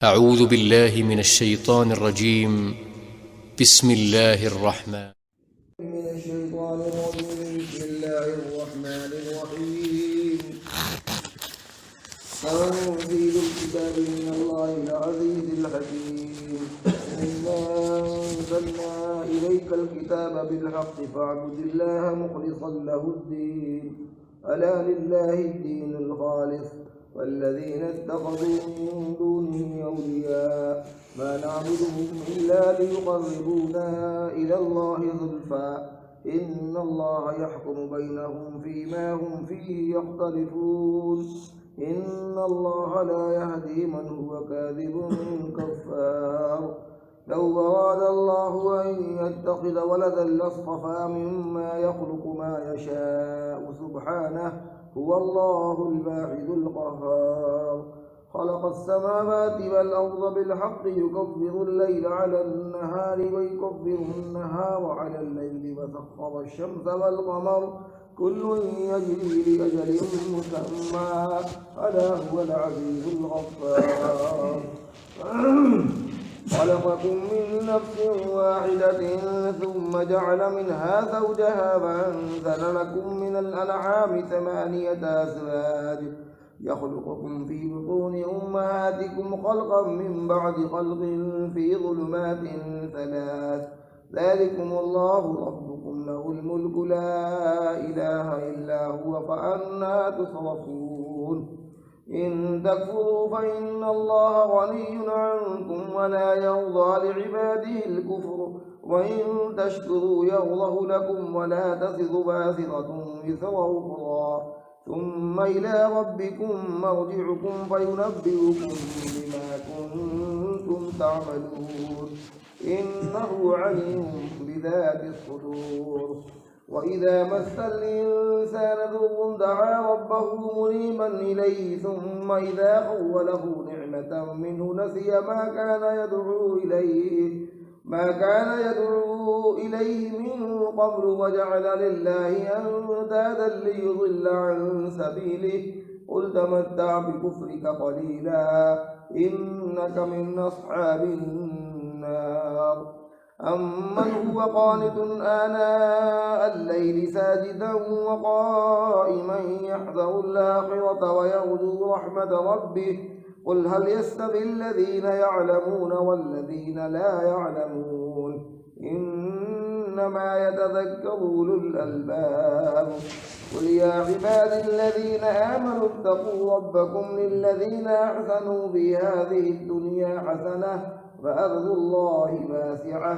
أعوذ بالله من الشيطان الرجيم. بسم الله الرحمن من الشيطان الرجيم. بسم الله الرحمن الرحيم. تنزيل الكتاب من الله العزيز الحكيم. إنا أنزلنا إليك الكتاب بالحق فاعبد الله مخلصا له الدين ألا لله الدين الخالص والذين اتخذوا من دونه أولياء ما نعبدهم إلا ليقربونا إلى الله زلفى إن الله يحكم بينهم فيما هم فيه يختلفون إن الله لا يهدي من هو كاذب كفار. لو أراد الله أن يتخذ ولدا لاصطفى مما يخلق ما يشاء سبحانه هو الله الواحد القهار. خلق السماوات والأرض بالحق يكبر الليل على النهار ويكبر النهار على الليل وسخر الشمس والقمر كل يجري لأجل مسمى ألا هو العزيز الغفار. خلقكم من نفس واحدة ثم جعل منها زوجها وأنزل لكم من الأنعام 8 أزواج يخلقكم في بطون أمهاتكم خلقا من بعد خلق في ظلمات 3 ذلكم الله ربكم له الملك لا إله إلا هو فأنى تصرفون. إن تكفروا فإن الله غني عنكم ولا يرضى لعباده الكفر وإن تشكروا يرضه لكم ولا تزر وازرة وزر أخرى ثم إلى ربكم مرجعكم فينبئكم بما كنتم تعملون إنه عليم بذات الصدور. وإذا مس الإنسان ضر دعا ربه منيبا إليه ثم إذا خوله نعمة منه نسي ما كان يدعو إليه من قبل وجعل لله أندادا ليضل عن سبيله قل تمتع بكفرك قليلا إنك من أصحاب النار. أمن هو قانت آناء الليل ساجدا وقائما يحذر الآخرة ويرجو رحمة ربه قل هل يستوي الذين يعلمون والذين لا يعلمون إنما يتذكر أولو الألباب. قل يا عبادي الذين آمنوا اتقوا ربكم للذين أحسنوا في هذه الدنيا حسنة وأرض الله واسعة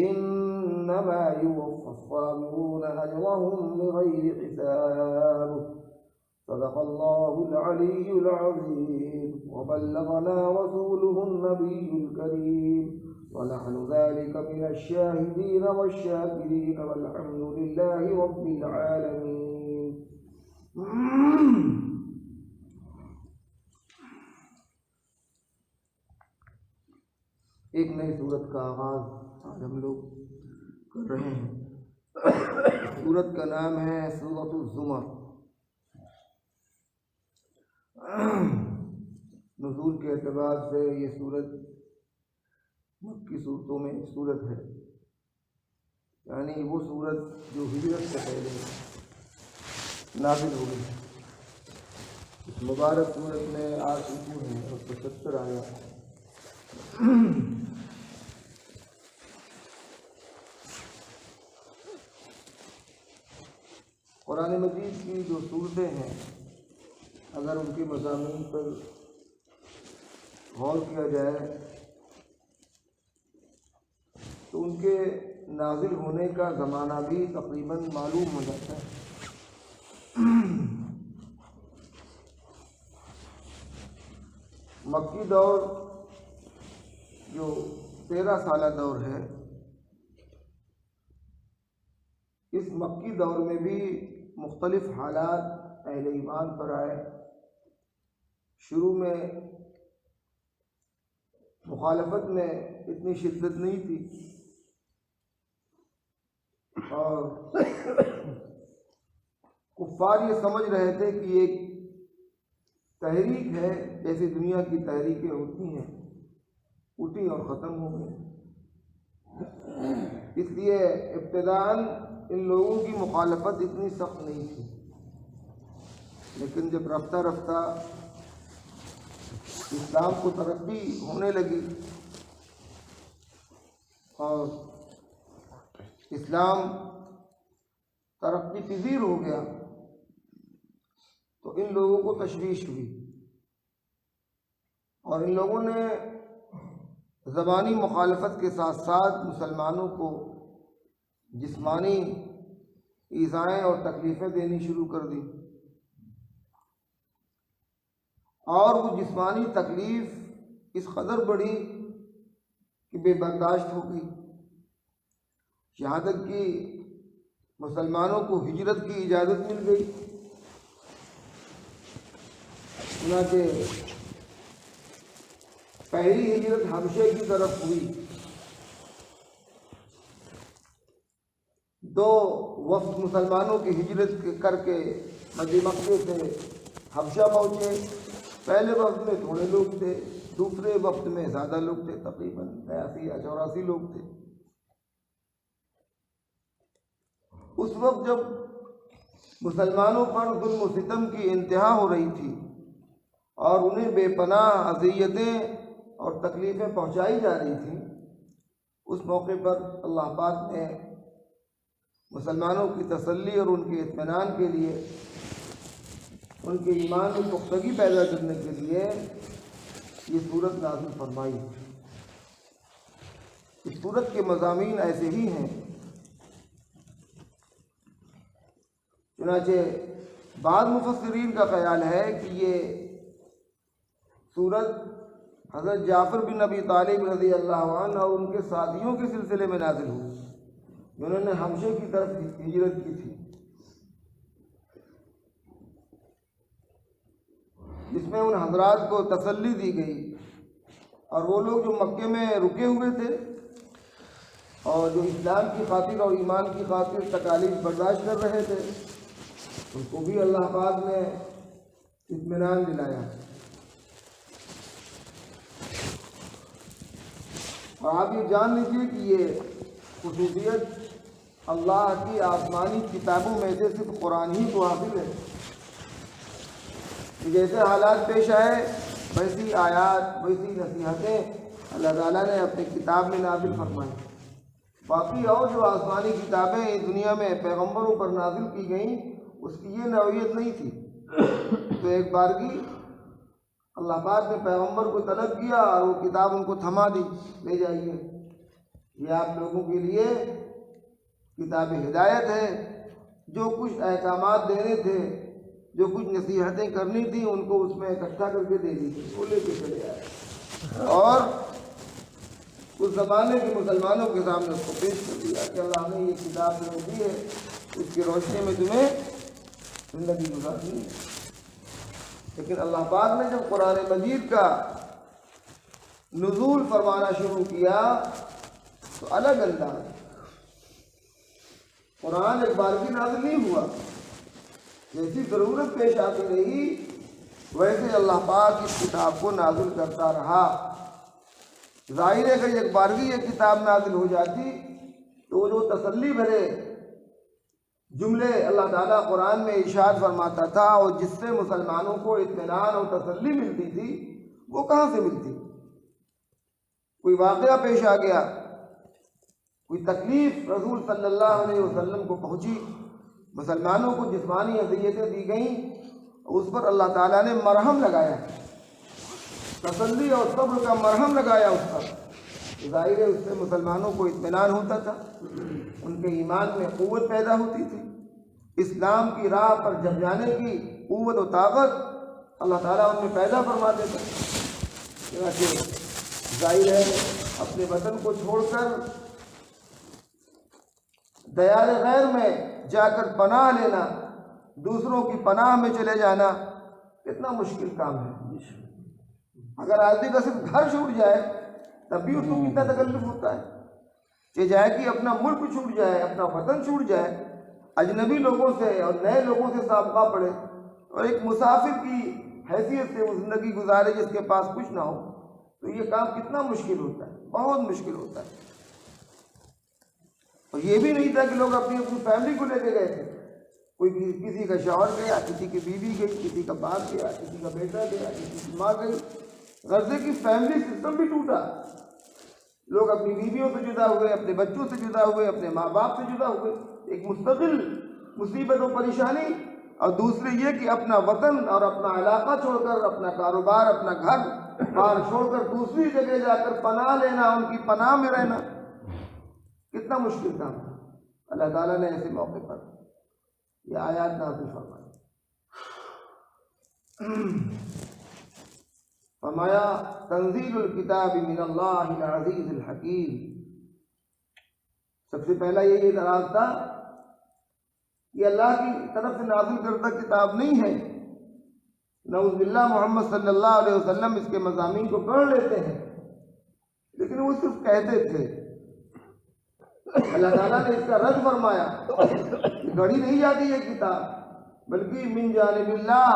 إنما يوفى الصابرون أجرهم بغير حساب. صدق الله العلي العظيم وبلغنا رسوله النبي الكريم ونحن ذلك من الشاهدين والشاكرين والحمد لله رب العالمين. ایک نئی سورت کا آغاز آج ہم لوگ کر رہے ہیں۔ سورت کا نام ہے سورۃ الزمر۔ نزول کے اعتبار سے یہ سورت مکی صورتوں میں ایک سورت ہے، یعنی وہ سورت جو ہجرت سے پہلے نازل ہو گئی۔ اس مبارک سورت میں 8 رکوع ہیں اور 75 آیات ہیں۔ قرآن مجید کی جو صورتیں ہیں اگر ان کے مضامین پر غور کیا جائے تو ان کے نازل ہونے کا زمانہ بھی تقریباً معلوم ہو جاتا ہے۔ مکی دور جو 13 سالہ دور ہے، اس مکی دور میں بھی مختلف حالات اہل ایمان پر آئے۔ شروع میں مخالفت میں اتنی شدت نہیں تھی اور کفار یہ سمجھ رہے تھے کہ ایک تحریک ہے جیسے دنیا کی تحریکیں ہوتی ہیں، اٹھی اور ختم ہو گئی۔ اس لیے ابتداءً ان لوگوں کی مخالفت اتنی سخت نہیں تھی، لیکن جب رفتہ رفتہ اسلام کو ترقی ہونے لگی اور اسلام ترقی پذیر ہو گیا تو ان لوگوں کو تشویش ہوئی، اور ان لوگوں نے زبانی مخالفت کے ساتھ ساتھ مسلمانوں کو جسمانی ایذائیں اور تکلیفیں دینی شروع کر دی، اور وہ جسمانی تکلیف اس قدر بڑھی کہ بے برداشت ہو گئی، یہاں تک کہ مسلمانوں کو ہجرت کی اجازت مل گئی۔ چنانچہ پہلی ہجرت حبشے کی طرف ہوئی، 2 وفد مسلمانوں کی ہجرت کر کے مکے سے حبشہ پہنچے۔ پہلے وفد میں تھوڑے لوگ تھے، دوسرے وفد میں زیادہ لوگ تھے، تقریباً 83 یا 84 لوگ تھے۔ اس وقت جب مسلمانوں پر ظلم و ستم کی انتہا ہو رہی تھی اور انہیں بے پناہ اذیتیں اور تکلیفیں پہنچائی جا رہی تھیں، اس موقع پر اللہ پاک نے مسلمانوں کی تسلی اور ان کے اطمینان کے لیے، ان کے ایمان میں پختگی پیدا کرنے کے لیے یہ سورت نازل فرمائی۔ اس سورت کے مضامین ایسے ہی ہیں۔ چنانچہ بعض مفسرین کا خیال ہے کہ یہ سورت حضرت جعفر بن ابی طالب رضی اللہ عنہ اور ان کے ساتھیوں کے سلسلے میں نازل ہوئی، جنہوں نے حبشے کی طرف ہجرت کی تھی، جس میں ان حضرات کو تسلی دی گئی، اور وہ لوگ جو مکے میں رکے ہوئے تھے اور جو اسلام کی خاطر اور ایمان کی خاطر تکالیف برداشت کر رہے تھے، ان کو بھی اللہ پاک نے اطمینان دلایا۔ اور آپ یہ جان لیجیے کہ یہ خصوصیت اللہ کی آسمانی کتابوں میں سے صرف قرآن ہی کو حاصل ہے کہ جیسے حالات پیش آئے ویسی آیات، ویسی نصیحتیں اللہ تعالیٰ نے اپنی کتاب میں نازل فرمائی۔ باقی اور جو آسمانی کتابیں اس دنیا میں پیغمبروں پر نازل کی گئیں، اس کی یہ نوعیت نہیں تھی۔ تو ایک بارگی اللہ پاک نے پیغمبر کو طلب کیا اور وہ کتاب ان کو تھما دی، لے جائیے، یہ آپ لوگوں کے لیے کتاب ہدایت ہے۔ جو کچھ احکامات دینے تھے، جو کچھ نصیحتیں کرنی تھیں، ان کو اس میں اکٹھا کر کے دے دی، وہ لے کے چلے آئے اور اس زمانے کے مسلمانوں کے سامنے اس کو پیش کر دیا کہ اللہ نے یہ کتاب تمہیں دی ہے، اس کی روشنی میں تمہیں زندگی گزارنی ہے۔ لیکن اللہ پاک نے جب قرآن مجید کا نزول فرمانا شروع کیا تو الگ انداز، قرآن ایک بار بھی نازل نہیں ہوا، جیسی ضرورت پیش آتی رہی ویسے اللہ پاک اس کتاب کو نازل کرتا رہا۔ ظاہر ہے کہ ایک بارگی یہ کتاب نازل ہو جاتی تو وہ جو تسلی بھرے جملے اللہ تعالیٰ قرآن میں ارشاد فرماتا تھا اور جس سے مسلمانوں کو اطمینان اور تسلی ملتی تھی، وہ کہاں سے ملتی؟ کوئی واقعہ پیش آ گیا، کوئی تکلیف رسول صلی اللہ علیہ وسلم کو پہنچی، مسلمانوں کو جسمانی اذیتیں دی گئیں، اس پر اللہ تعالیٰ نے مرہم لگایا، تسلی اور صبر کا مرہم لگایا اس پر۔ ظاہر ہے اس سے مسلمانوں کو اطمینان ہوتا تھا، ان کے ایمان میں قوت پیدا ہوتی تھی، اسلام کی راہ پر جم جانے کی قوت و طاقت اللہ تعالیٰ ان میں پیدا فرما دیتا۔ چنانچہ ظاہر ہے اپنے وطن کو چھوڑ کر دیار غیر میں جا کر پناہ لینا، دوسروں کی پناہ میں چلے جانا کتنا مشکل کام ہے۔ اگر آدمی کا صرف گھر چھوٹ جائے تب بھی اس کو کتنا تکلف ہوتا ہے، کہ جائے کہ اپنا ملک چھوٹ جائے، اپنا وطن چھوٹ جائے، اجنبی لوگوں سے اور نئے لوگوں سے سابقہ پڑے اور ایک مسافر کی حیثیت سے وہ زندگی گزارے جس کے پاس کچھ نہ ہو، تو یہ کام کتنا مشکل ہوتا ہے، بہت مشکل ہوتا ہے۔ اور یہ بھی نہیں تھا کہ لوگ اپنی اپنی فیملی کو لے کے گئے تھے، کوئی کسی کا شوہر گیا، کسی کی بیوی گئی، کسی کا باپ گیا، کسی کا بیٹا گیا، کسی کی ماں گئی۔ غزے کی فیملی سسٹم بھی ٹوٹا، لوگ اپنی بیویوں سے جدا ہوئے، اپنے بچوں سے جدا ہوئے، اپنے ماں باپ سے جدا ہوئے، ایک مستقل مصیبت و پریشانی۔ اور دوسرے یہ کہ اپنا وطن اور اپنا علاقہ چھوڑ کر، اپنا کاروبار، اپنا گھر بار چھوڑ کر دوسری جگہ جا کر پناہ لینا، ان کی پناہ میں رہنا، کتنا مشکل کام تھا۔ اللہ تعالیٰ نے ایسے موقع پر یہ آیات نازل فرمائی، فرمایا تنزیل الکتاب من اللہ العزیز الحکیم۔ سب سے پہلا یہ اعتراض تھا کہ اللہ کی طرف سے نازل کردہ کتاب نہیں ہے۔ نعوذ باللہ، محمد صلی اللہ علیہ وسلم اس کے مضامین کو پڑھ لیتے ہیں، لیکن وہ صرف کہتے تھے۔ اللہ تعالیٰ نے اس کا رد فرمایا، گھڑی نہیں جاتی یہ کتاب، بلکہ من جانب اللہ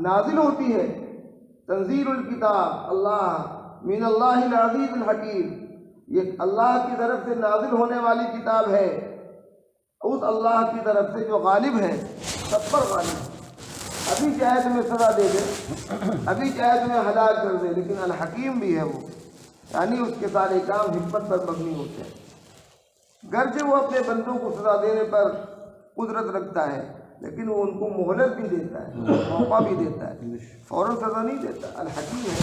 نازل ہوتی ہے۔ تنزیل الکتاب اللہ من اللہ العزیز الحکیم، یہ اللہ کی طرف سے نازل ہونے والی کتاب ہے، اس اللہ کی طرف سے جو غالب ہے، سب پر غالب ہے۔ ابھی چاہے تمہیں سزا دے دے، ابھی چاہے تمہیں ہلاک کر دے، لیکن الحکیم بھی ہے وہ، یعنی اس کے سارے کام حکمت پر مبنی ہوتے ہیں۔ گرچہ وہ اپنے بندوں کو سزا دینے پر قدرت رکھتا ہے، لیکن وہ ان کو مہلت بھی دیتا ہے، موقع بھی دیتا ہے، فوراً سزا نہیں دیتا، الحکیم ہے۔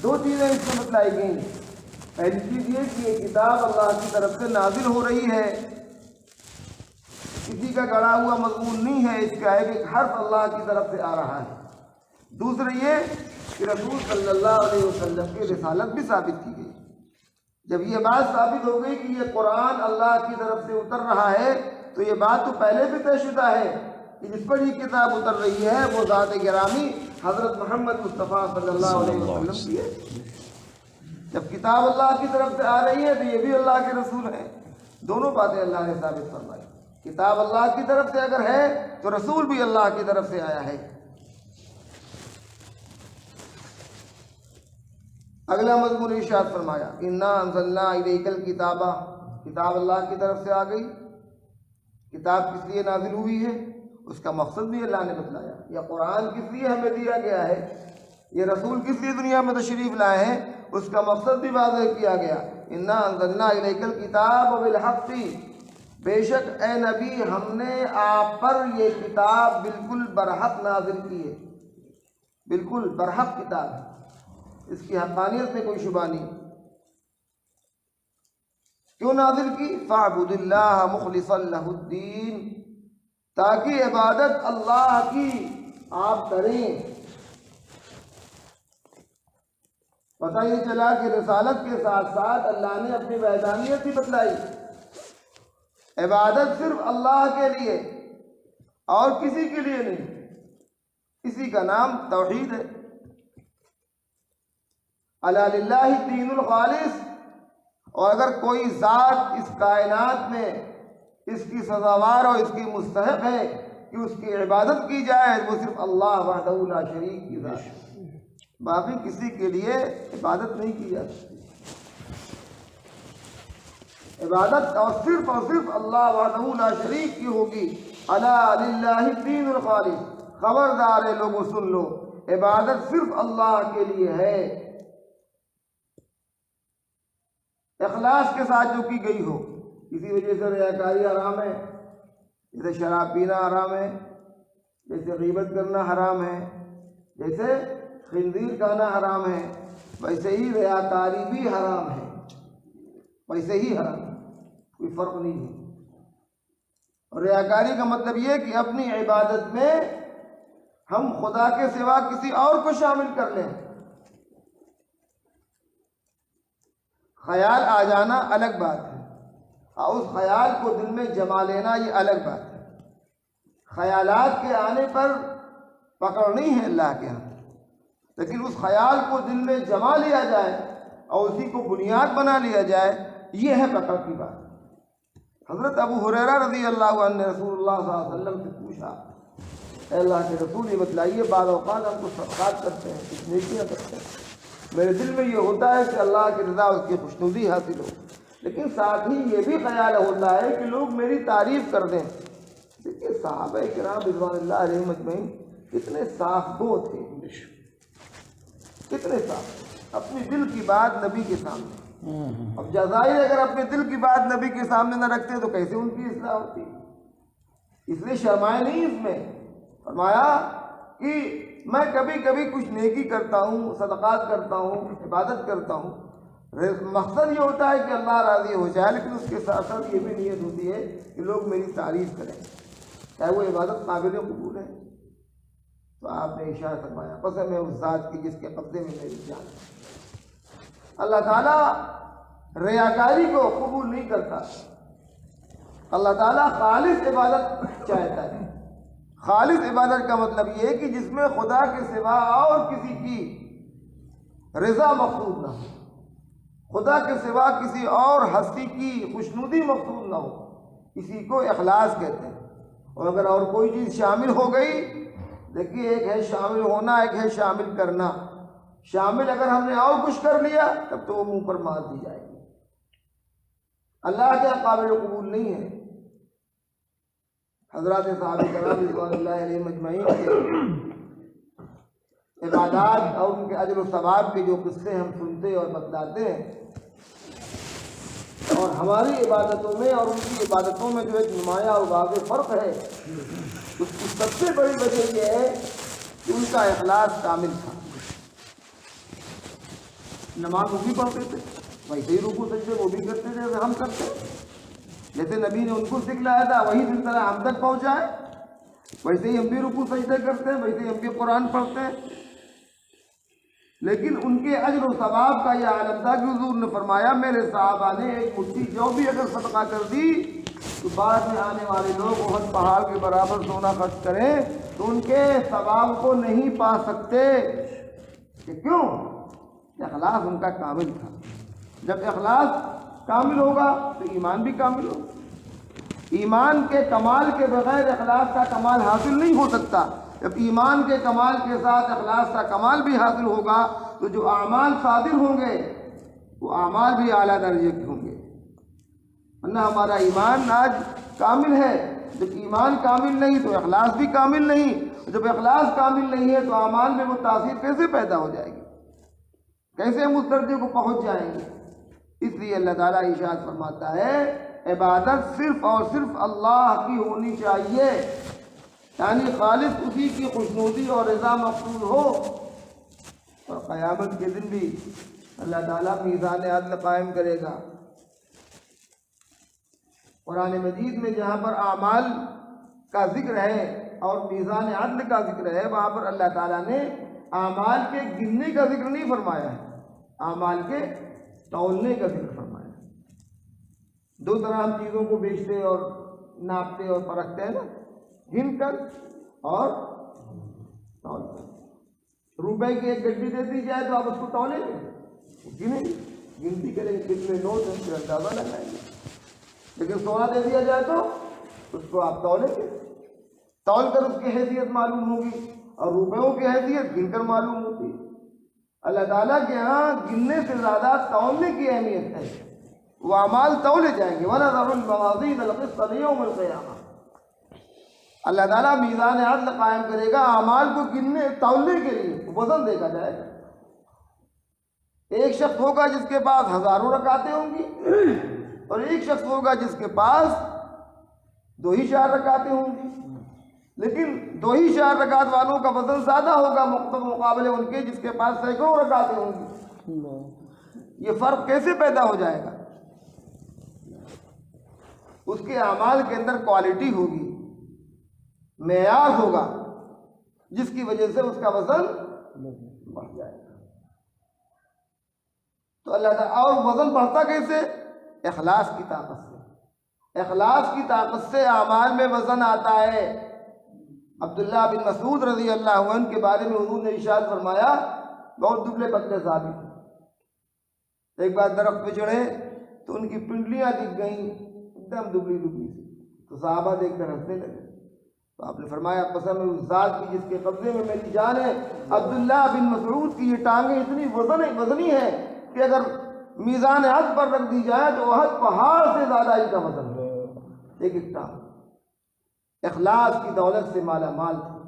دو چیزیں اس میں بتلائی گئی۔ پہلی چیز یہ کہ یہ کتاب اللہ کی طرف سے نازل ہو رہی ہے، کسی کا گڑھا ہوا مضمون نہیں ہے، اس کا ایک حرف اللہ کی طرف سے آ رہا ہے۔ دوسرا یہ کہ رسول صلی اللہ علیہ وسلم کی رسالت بھی ثابت کی گئی۔ جب یہ بات ثابت ہو گئی کہ یہ قرآن اللہ کی طرف سے اتر رہا ہے، تو یہ بات تو پہلے سے طے شدہ ہے کہ جس پر یہ کتاب اتر رہی ہے وہ ذات گرامی حضرت محمد مصطفیٰ صلی اللہ علیہ وسلم کی ہے۔ جب کتاب اللہ کی طرف سے آ رہی ہے تو یہ بھی اللہ کے رسول ہیں۔ دونوں باتیں اللہ نے ثابت فرمائی۔ کتاب اللہ کی طرف سے اگر ہے تو رسول بھی اللہ کی طرف سے آیا ہے۔ اگلا مضمون ارشاد فرمایا، انا انزلنا الیک الکتاب، کتاب اللہ کی طرف سے آ گئی۔ کتاب کس لیے نازل ہوئی ہے، اس کا مقصد بھی اللہ نے بتلایا۔ یہ قرآن کس لیے ہمیں دیا گیا ہے، یہ رسول کس لیے دنیا میں تشریف لائے ہیں، اس کا مقصد بھی واضح کیا گیا۔ انا انزلنا الیک الکتاب بالحق، بے شک اے نبی ہم نے آپ پر یہ کتاب بالکل برحق نازل کی ہے، بالکل برحق کتاب ہے، اس کی حقانیت میں کوئی شبہ نہیں۔ کیوں نازل کی؟ فاعبد اللہ مخلصا لہ الدین، تاکہ عبادت اللہ کی آپ کریں۔ پتہ یہ چلا کہ رسالت کے ساتھ ساتھ اللہ نے اپنی وحدانیت بھی بتلائی۔ عبادت صرف اللہ کے لیے اور کسی کے لیے نہیں، اسی کا نام توحید ہے۔ الا للہ الدین الخالص، اور اگر کوئی ذات اس کائنات میں اس کی سزاوار اور اس کی مستحق ہے کہ اس کی عبادت کی جائے، وہ صرف اللہ وحدہ لا شریک کی ذات ہے، باقی کسی کے لیے عبادت نہیں کی جا سکتی۔ عبادت اور صرف اللہ وحدہ لا شریک کی ہوگی۔ الا للہ الدین الخالص، خبردار ہے لوگوں سن لو، عبادت صرف اللہ کے لیے ہے، اخلاص کے ساتھ جو کی گئی ہو۔ کسی وجہ سے ریاکاری حرام ہے، جیسے شراب پینا حرام ہے، جیسے غیبت کرنا حرام ہے، جیسے خنزیر کھانا حرام ہے، ویسے ہی ریاکاری بھی حرام ہے، ویسے ہی حرام ہے، کوئی فرق نہیں ہے۔ اور ریاکاری کا مطلب یہ کہ اپنی عبادت میں ہم خدا کے سوا کسی اور کو شامل کر لیں۔ خیال آ جانا الگ بات ہے، اور اس خیال کو دل میں جما لینا یہ الگ بات ہے۔ خیالات کے آنے پر پکڑ نہیں ہے اللہ کے ہاں، لیکن اس خیال کو دل میں جما لیا جائے اور اسی کو بنیاد بنا لیا جائے، یہ ہے پکڑ کی بات۔ حضرت ابو ہریرہ رضی اللہ عنہ نے رسول اللہ صلی اللہ علیہ وسلم سے پوچھا اے اللہ کے رسول یہ بتلائیے بعض اوقات ہم کو صدقات کرتے ہیں، کچھ نیکیاں کرتے ہیں، میرے دل میں یہ ہوتا ہے کہ اللہ کی رضا اس کی خوشنودی حاصل ہو، لیکن ساتھ ہی یہ بھی خیال ہوتا ہے کہ لوگ میری تعریف کر دیں۔ دیکھیے صحابہ کرام رضوان اللہ علیہم اجمعین کتنے صاف گو تھے، کتنے صاف، اپنی دل کی بات نبی کے سامنے۔ اب جزائر اگر اپنے دل کی بات نبی کے سامنے نہ رکھتے تو کیسے ان کی اصلاح ہوتی؟ اس لیے شرمائے نہیں اس میں، فرمایا کہ میں کبھی کبھی کچھ نیکی کرتا ہوں، صدقات کرتا ہوں، عبادت کرتا ہوں، مقصد یہ ہوتا ہے کہ اللہ راضی ہو جائے، لیکن اس کے ساتھ ساتھ یہ بھی نیت ہوتی ہے کہ لوگ میری تعریف کریں، چاہے وہ عبادت قابل قبول ہے۔ تو آپ نے ارشاد فرمایا قسم ہے اس ذات کی جس کے قبضے میں میری جان ہے۔ اللہ تعالیٰ ریاکاری کو قبول نہیں کرتا، اللہ تعالیٰ خالص عبادت چاہتا ہے۔ خالص عبادت کا مطلب یہ ہے کہ جس میں خدا کے سوا اور کسی کی رضا مقصود نہ ہو، خدا کے سوا کسی اور ہستی کی خوشنودی مقصود نہ ہو، اسی کو اخلاص کہتے ہیں۔ اور اگر اور کوئی چیز شامل ہو گئی، دیکھیے ایک ہے شامل ہونا، ایک ہے شامل کرنا۔ شامل اگر ہم نے اور کچھ کر لیا تب تو وہ منہ پر مار دی جائے گی، اللہ کے قابل قبول نہیں ہے۔ حضرات صحابہ کرام رضوان اللہ علیہم اجمعین کے عبادات اور ان کے اجر و ثواب کے جو قصے ہم سنتے اور بتلاتے ہیں، اور ہماری عبادتوں میں اور ان کی عبادتوں میں جو ایک نمایاں اور واضح فرق ہے، اس کی سب سے بڑی وجہ یہ ہے کہ ان کا اخلاص کامل تھا۔ نماز وہ بھی پڑھتے تھے، ویسے ہی رکوع سجدے وہ بھی کرتے تھے جیسے ہم کرتے ہیں، جیسے نبی نے ان کو سکھلایا تھا وہی جس طرح ہم تک پہنچائے، ویسے ہی ہم بھی رکوع سجدے کرتے ہیں، ویسے ہی ہم بھی قرآن پڑھتے ہیں۔ لیکن ان کے اجر و ثواب کا یہ عالم تھا کہ حضور نے فرمایا میرے صحابہ نے ایک مٹھی جو بھی اگر صدقہ کر دی تو بعد میں آنے والے لوگ احد پہاڑ کے برابر سونا خرچ کریں تو ان کے ثواب کو نہیں پا سکتے۔ کہ کیوں؟ اخلاص ان کا کامل تھا۔ جب اخلاص کامل ہوگا تو ایمان بھی کامل ہوگا۔ ایمان کے کمال کے بغیر اخلاص کا کمال حاصل نہیں ہو سکتا۔ جب ایمان کے کمال کے ساتھ اخلاص کا کمال بھی حاصل ہوگا تو جو اعمال صادر ہوں گے وہ اعمال بھی اعلیٰ درجے کے ہوں گے۔ ورنہ ہمارا ایمان آج کامل ہے، جب ایمان کامل نہیں تو اخلاص بھی کامل نہیں، جب اخلاص کامل نہیں ہے تو اعمال میں وہ تاثیر کیسے پیدا ہو جائے گی، کیسے ہم اس درجے کو پہنچ جائیں گے؟ اس لیے اللہ تعالیٰ ارشاد فرماتا ہے عبادت صرف اور صرف اللہ کی ہونی چاہیے، یعنی خالص اسی کی خوشنودی اور رضا مقصود ہو۔ اور قیامت کے دن بھی اللہ تعالیٰ میزان عدل قائم کرے گا۔ قرآن مجید میں جہاں پر اعمال کا ذکر ہے اور میزان عدل کا ذکر ہے، وہاں پر اللہ تعالیٰ نے اعمال کے گننے کا ذکر نہیں فرمایا ہے، اعمال کے تولنے کا ذکر فرمایا ہے۔ دو طرح ہم چیزوں کو بیچتے اور ناپتے اور پرکھتے ہیں نا، گن کر اور تول کر۔ روپے کی ایک گڈی دے دی جائے تو آپ اس کو تولیں گے؟ گنیں گے، گنتی کریں گے کتنے نوٹ ہیں، پھر اندازہ لگائیں گے۔ لیکن سونا دے دیا جائے تو اس کو آپ تولیں گے، تول کر اس کی حیثیت معلوم ہوگی، اور روپیوں کی حیثیت گن کر معلوم ہوتی ہے۔ اللہ تعالیٰ کے ہاں گننے سے زیادہ تولنے کی اہمیت ہے، وہ اعمال تولے جائیں گے۔ وَنَذَرُ الْمَوَازِينَ الْقِسْطَ لِيَوْمِ الْقِيَامَةِ، اللہ تعالیٰ میزان عدل قائم کرے گا اعمال کو گننے تولنے کے لیے، وزن دیکھا جائے گا۔ ایک شخص ہوگا جس کے پاس ہزاروں رکعتیں ہوں گی، اور ایک شخص ہوگا جس کے پاس 2 ہی 4 رکعتیں ہوں گی، لیکن 2 ہی 4 رکعت والوں کا وزن زیادہ ہوگا مقابلے ان کے جس کے پاس سینکڑوں رکعتیں ہوں گی۔ یہ فرق کیسے پیدا ہو جائے گا؟ اس کے اعمال کے اندر کوالٹی ہوگی، معیار ہوگا، جس کی وجہ سے اس کا وزن بڑھ جائے گا۔ تو اللہ تعالیٰ، اور وزن بڑھتا کیسے؟ اخلاص کی طاقت سے۔ اخلاص کی طاقت سے اعمال میں وزن آتا ہے۔ عبداللہ بن مسعود رضی اللہ عنہ کے بارے میں حضور نے ارشاد فرمایا، بہت دبلے پتلے صحابی تھے، ایک بار درخت پہ چڑھے تو ان کی پنڈلیاں دکھ گئیں، ایک دم دبلی دبلی سی، تو صحابہ دیکھ کر ہنسنے لگے۔ تو آپ نے فرمایا قسم ہے اس ذات کی جس کے قبضے میں میری جان ہے، عبداللہ بن مسعود کی یہ ٹانگیں اتنی وزنی ہیں کہ اگر میزان عدل پر رکھ دی جائے تو احد پہاڑ سے زیادہ ان کا وزن ہے ایک ایک ٹانگ۔ اخلاص کی دولت سے مالا مال تھی،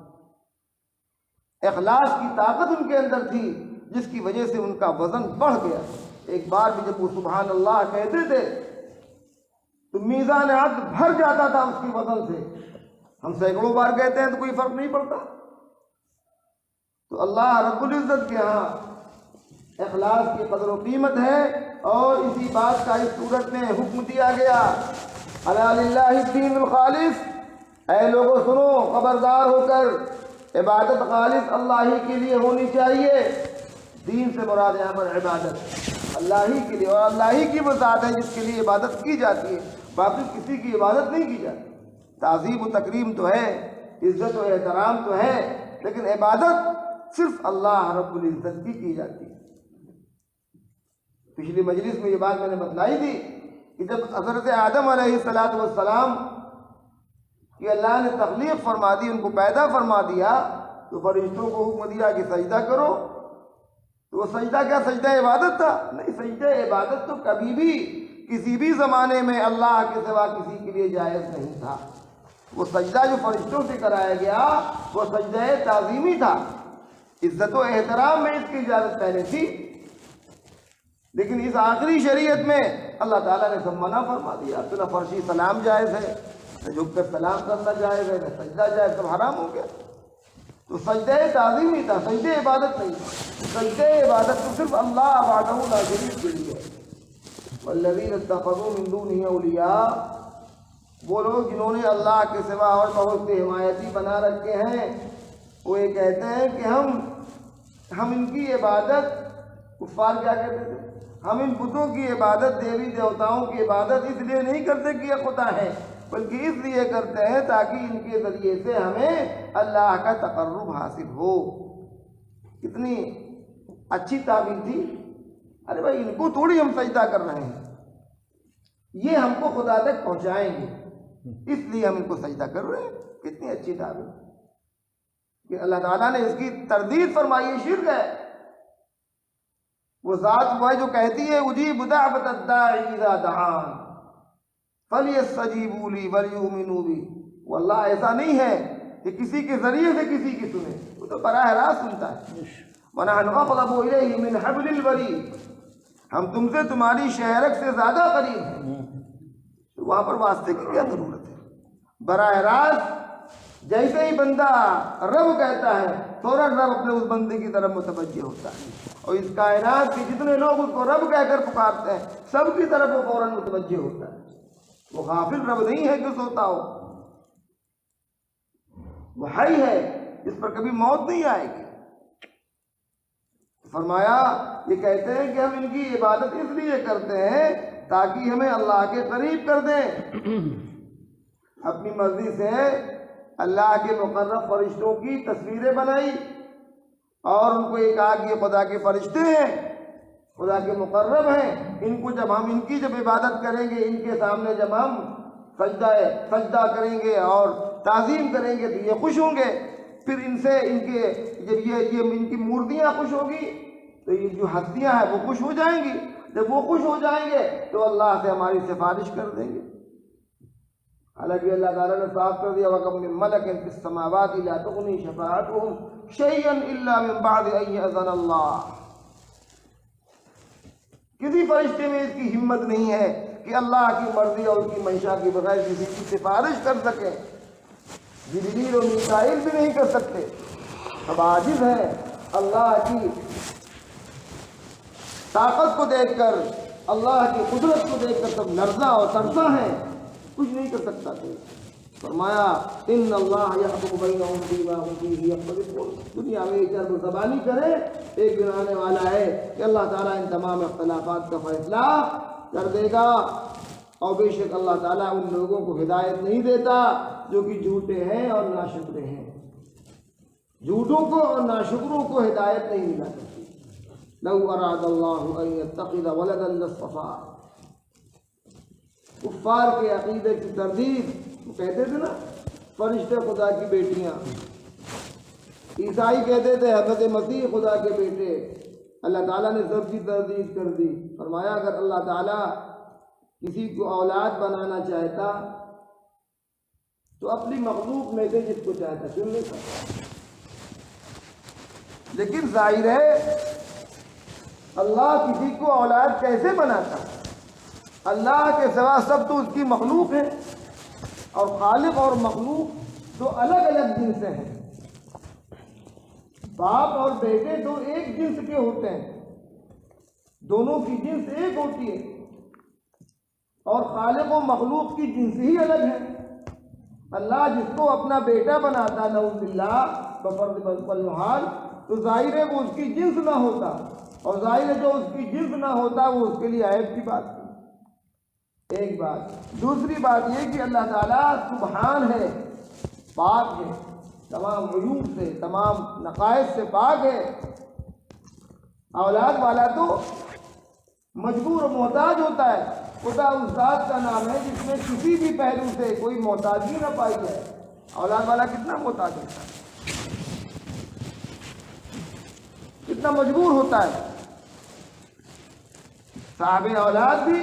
اخلاص کی طاقت ان کے اندر تھی جس کی وجہ سے ان کا وزن بڑھ گیا۔ ایک بار بھی جب وہ سبحان اللہ کہتے تھے تو میزان عدل بھر جاتا تھا اس کی وزن سے۔ ہم سینکڑوں بار کہتے ہیں تو کوئی فرق نہیں پڑتا۔ تو اللہ رب العزت کے ہاں اخلاص کی قدر و قیمت ہے، اور اسی بات کا اس صورت میں حکم دیا گیا، الا للہ الدین الخالص، اے لوگوں سنو، خبردار ہو کر، عبادت خالص اللہ ہی کے لیے ہونی چاہیے۔ دین سے مراد یہاں پر عبادت اللہ ہی کے لیے، اور اللہ ہی کی وہ ذات ہے جس کے لیے عبادت کی جاتی ہے، باقی کسی کی عبادت نہیں کی جاتی۔ تعظیم و تکریم تو ہے، عزت و احترام تو ہے، لیکن عبادت صرف اللہ رب العزت کی جاتی ہے۔ پچھلی مجلس میں یہ بات میں نے بتلائی تھی کہ جب حضرت آدم علیہ السلام کہ اللہ نے تخلیق فرما دی، ان کو پیدا فرما دیا، تو فرشتوں کو حکم دیا کہ سجدہ کرو، تو وہ سجدہ کیا سجدہ عبادت تھا؟ نہیں، سجدہ عبادت تو کبھی بھی کسی بھی زمانے میں اللہ کے سوا کسی کے لیے جائز نہیں تھا۔ وہ سجدہ جو فرشتوں سے کرایا گیا وہ سجدہ تعظیمی تھا، عزت و احترام میں اس کی اجازت پہلے تھی، لیکن اس آخری شریعت میں اللہ تعالیٰ نے سب منع فرما دیا۔ تو نہ فرشی سلام جائز ہے، نہ جھک کر سلام کرنا جائز ہے، نہ سجدہ جائز، سب حرام ہو گیا۔ تو سجدہ تعظیمی تھا، سجدہ عبادت نہیں تھا۔ سجدہ عبادت تو صرف اللہ وحدہ لا شریک کے لیے ہے۔ والذین اتخذوا من دونہ اولیاء، وہ لوگ جنہوں نے اللہ کے سوا اور بہت سے حمایتی بنا رکھے ہیں، وہ یہ کہتے ہیں کہ ہم ان کی عبادت، کفار کیا کہتے تھے، ہم ان بتوں کی عبادت، دیوی دیوتاؤں کی عبادت اس لیے نہیں کرتے کہ یہ خدا ہے، بلکہ اس لیے کرتے ہیں تاکہ ان کے ذریعے سے ہمیں اللہ کا تقرب حاصل ہو۔ کتنی اچھی تعبیر تھی، ارے بھائی ان کو تھوڑی ہم سجدہ کر رہے ہیں، یہ ہم کو خدا تک پہنچائیں گے، اس لیے ہم ان کو سجدہ کر رہے ہیں۔ کتنی اچھی تعبیر کہ اللہ تعالیٰ نے اس کی تردید فرمائی ہے، شرک ہے۔ وہ ذات وہ ہے جو کہتی ہے اجیب دعوت الداعی اذا دعان فلیستجیبوا لی ولیؤمنوا بی، وہ اللہ ایسا نہیں ہے کہ کسی کے ذریعے سے کسی کی سنے، وہ تو براہ راست سنتا ہے۔ وَنَحْنُ أَقْرَبُ إِلَيْهِ مِنْ حَبْلِ الْوَرِيدِ، ہم تم سے تمہاری شہرک سے زیادہ قریب ہیں۔ تو وہاں پر واسطے کی کیا ضرورت ہے؟ براہ راست جیسے ہی بندہ رب کہتا ہے فوراً رب اپنے اس بندے کی طرف متوجہ ہوتا ہے، اور اس کائنات کے جتنے لوگ اس کو رب کہہ کر پکارتے ہیں سب کی طرف وہ فوراً متوجہ ہوتا ہے۔ وہ غافل رب نہیں ہے کہ سوتا ہو، وہ حی ہے، اس پر کبھی موت نہیں آئے گی۔ فرمایا یہ کہتے ہیں کہ ہم ان کی عبادت اس لیے کرتے ہیں تاکہ ہمیں اللہ کے قریب کر دیں۔ اپنی مرضی سے اللہ کے مقرب فرشتوں کی تصویریں بنائی اور ان کو یہ کہا کہ یہ خدا کے فرشتے ہیں، خدا کے مقرب ہیں، ان کو جب ہم ان کی جب عبادت کریں گے، ان کے سامنے جب ہم سجدہ کریں گے اور تعظیم کریں گے تو یہ خوش ہوں گے، پھر ان سے ان کے جب یہ ان کی مورتیاں خوش ہوگی تو یہ جو ہستیاں ہیں وہ خوش ہو جائیں گی، جب وہ خوش ہو جائیں گے تو اللہ سے ہماری سفارش کر دیں گے۔ حالانکہ اللہ تعالیٰ نے صاف کر دیا وَكَمْ مِن مَلَكٍ فِي السَّمَاوَاتِ لَا تُغْنِي شَفَاعَتُهُمْ شَيْئًا إِلَّا مِن بَعْدِ أَن يَأْذَنَ اللَّهُ، کسی فرشتے میں اس کی ہمت نہیں ہے کہ اللہ کی مرضی اور اس کی منشا کے بغیر کسی کی سفارش کر سکے۔ جبریل اور میکائیل بھی نہیں کر سکتے، اب عاجز ہیں اللہ کی طاقت کو دیکھ کر، اللہ کی قدرت کو دیکھ کر سب لرزاں اور ترساں ہیں، کچھ نہیں کر سکتا کوئی۔ فرمایا ان اللہ یحکم بینہم فیما ھم فیہ یختلفون، دنیا میں ایک عرب زبانی کرے ایک دن آنے والا ہے کہ اللہ تعالیٰ ان تمام اختلافات کا فیصلہ کر دے گا، اور بے شک اللہ تعالیٰ ان لوگوں کو ہدایت نہیں دیتا جو کہ جھوٹے ہیں اور ناشکرے ہیں۔ جھوٹوں کو اور ناشکروں کو ہدایت نہیں ملا کرتی۔ لو اراد اللہ ان یتخذ ولدا لاصطفیٰ، کفار کے عقیدے کی تردید، وہ کہتے تھے نا فرشتے خدا کی بیٹیاں، عیسائی کہتے تھے حضرت مسیح خدا کے بیٹے، اللہ تعالیٰ نے سب کی تردید کر دی۔ فرمایا اگر اللہ تعالیٰ کسی کو اولاد بنانا چاہتا تو اپنی مخلوق میں سے جس کو چاہتا چن لیتا، لیکن ظاہر ہے اللہ کسی کو اولاد کیسے بناتا؟ اللہ کے سوا سب تو اس کی مخلوق ہے، اور خالق اور مخلوق دو الگ الگ جنس سے ہیں۔ باپ اور بیٹے دو ایک جنس کے ہوتے ہیں، دونوں کی جنس ایک ہوتی ہے، اور خالق و مخلوق کی جنس ہی الگ ہے۔ اللہ جس کو اپنا بیٹا بناتا نعوذ باللہ بفرض والمحال، تو ظاہر ہے وہ اس کی جنس نہ ہوتا، اور ظاہر ہے جو اس کی جنس نہ ہوتا وہ اس کے لیے عیب کی بات تھی۔ ایک بات۔ دوسری بات یہ کہ اللہ تعالیٰ سبحان ہے، پاک ہے، تمام عیوب سے، تمام نقائص سے پاک ہے۔ اولاد والا تو مجبور و محتاج ہوتا ہے، خدا اس ذات کا نام ہے جس میں کسی بھی پہلو سے کوئی محتاجی نہ پائی جائے۔ اولاد والا کتنا محتاج ہوتا ہے، کتنا مجبور ہوتا ہے، صاحب اولاد بھی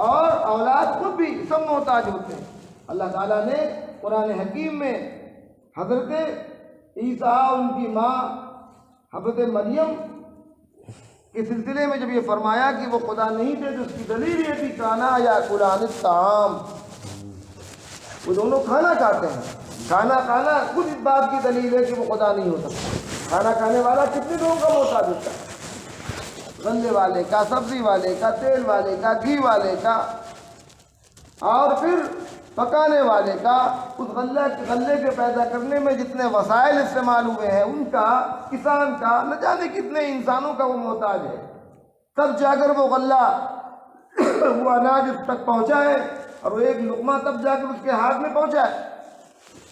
اور اولاد خود بھی سب محتاج ہوتے ہیں۔ اللہ تعالیٰ نے قرآن حکیم میں حضرت عیسیٰ ان کی ماں حضرت مریم کے سلسلے میں جب یہ فرمایا کہ وہ خدا نہیں تھے تو اس کی دلیل یہ تھی کانا یا قرآن الطعام، وہ دونوں کھانا کھاتے ہیں۔ کھانا کھانا خود اس بات کی دلیل ہے کہ وہ خدا نہیں ہو سکتا۔ کھانا کھانے والا کتنے لوگوں کا محتاج ہوتا ہے؟ غلے والے کا، سبزی والے کا، تیل والے کا، گھی والے کا، اور پھر پکانے والے کا، اس غلے کے پیدا کرنے میں جتنے وسائل استعمال ہوئے ہیں ان کا، کسان کا، نہ جانے کتنے انسانوں کا وہ محتاج ہے۔ تب جا کر وہ غلہ وہ اناج اس تک پہنچا ہے، اور وہ ایک لقمہ تب جا کر اس کے ہاتھ میں پہنچا ہے۔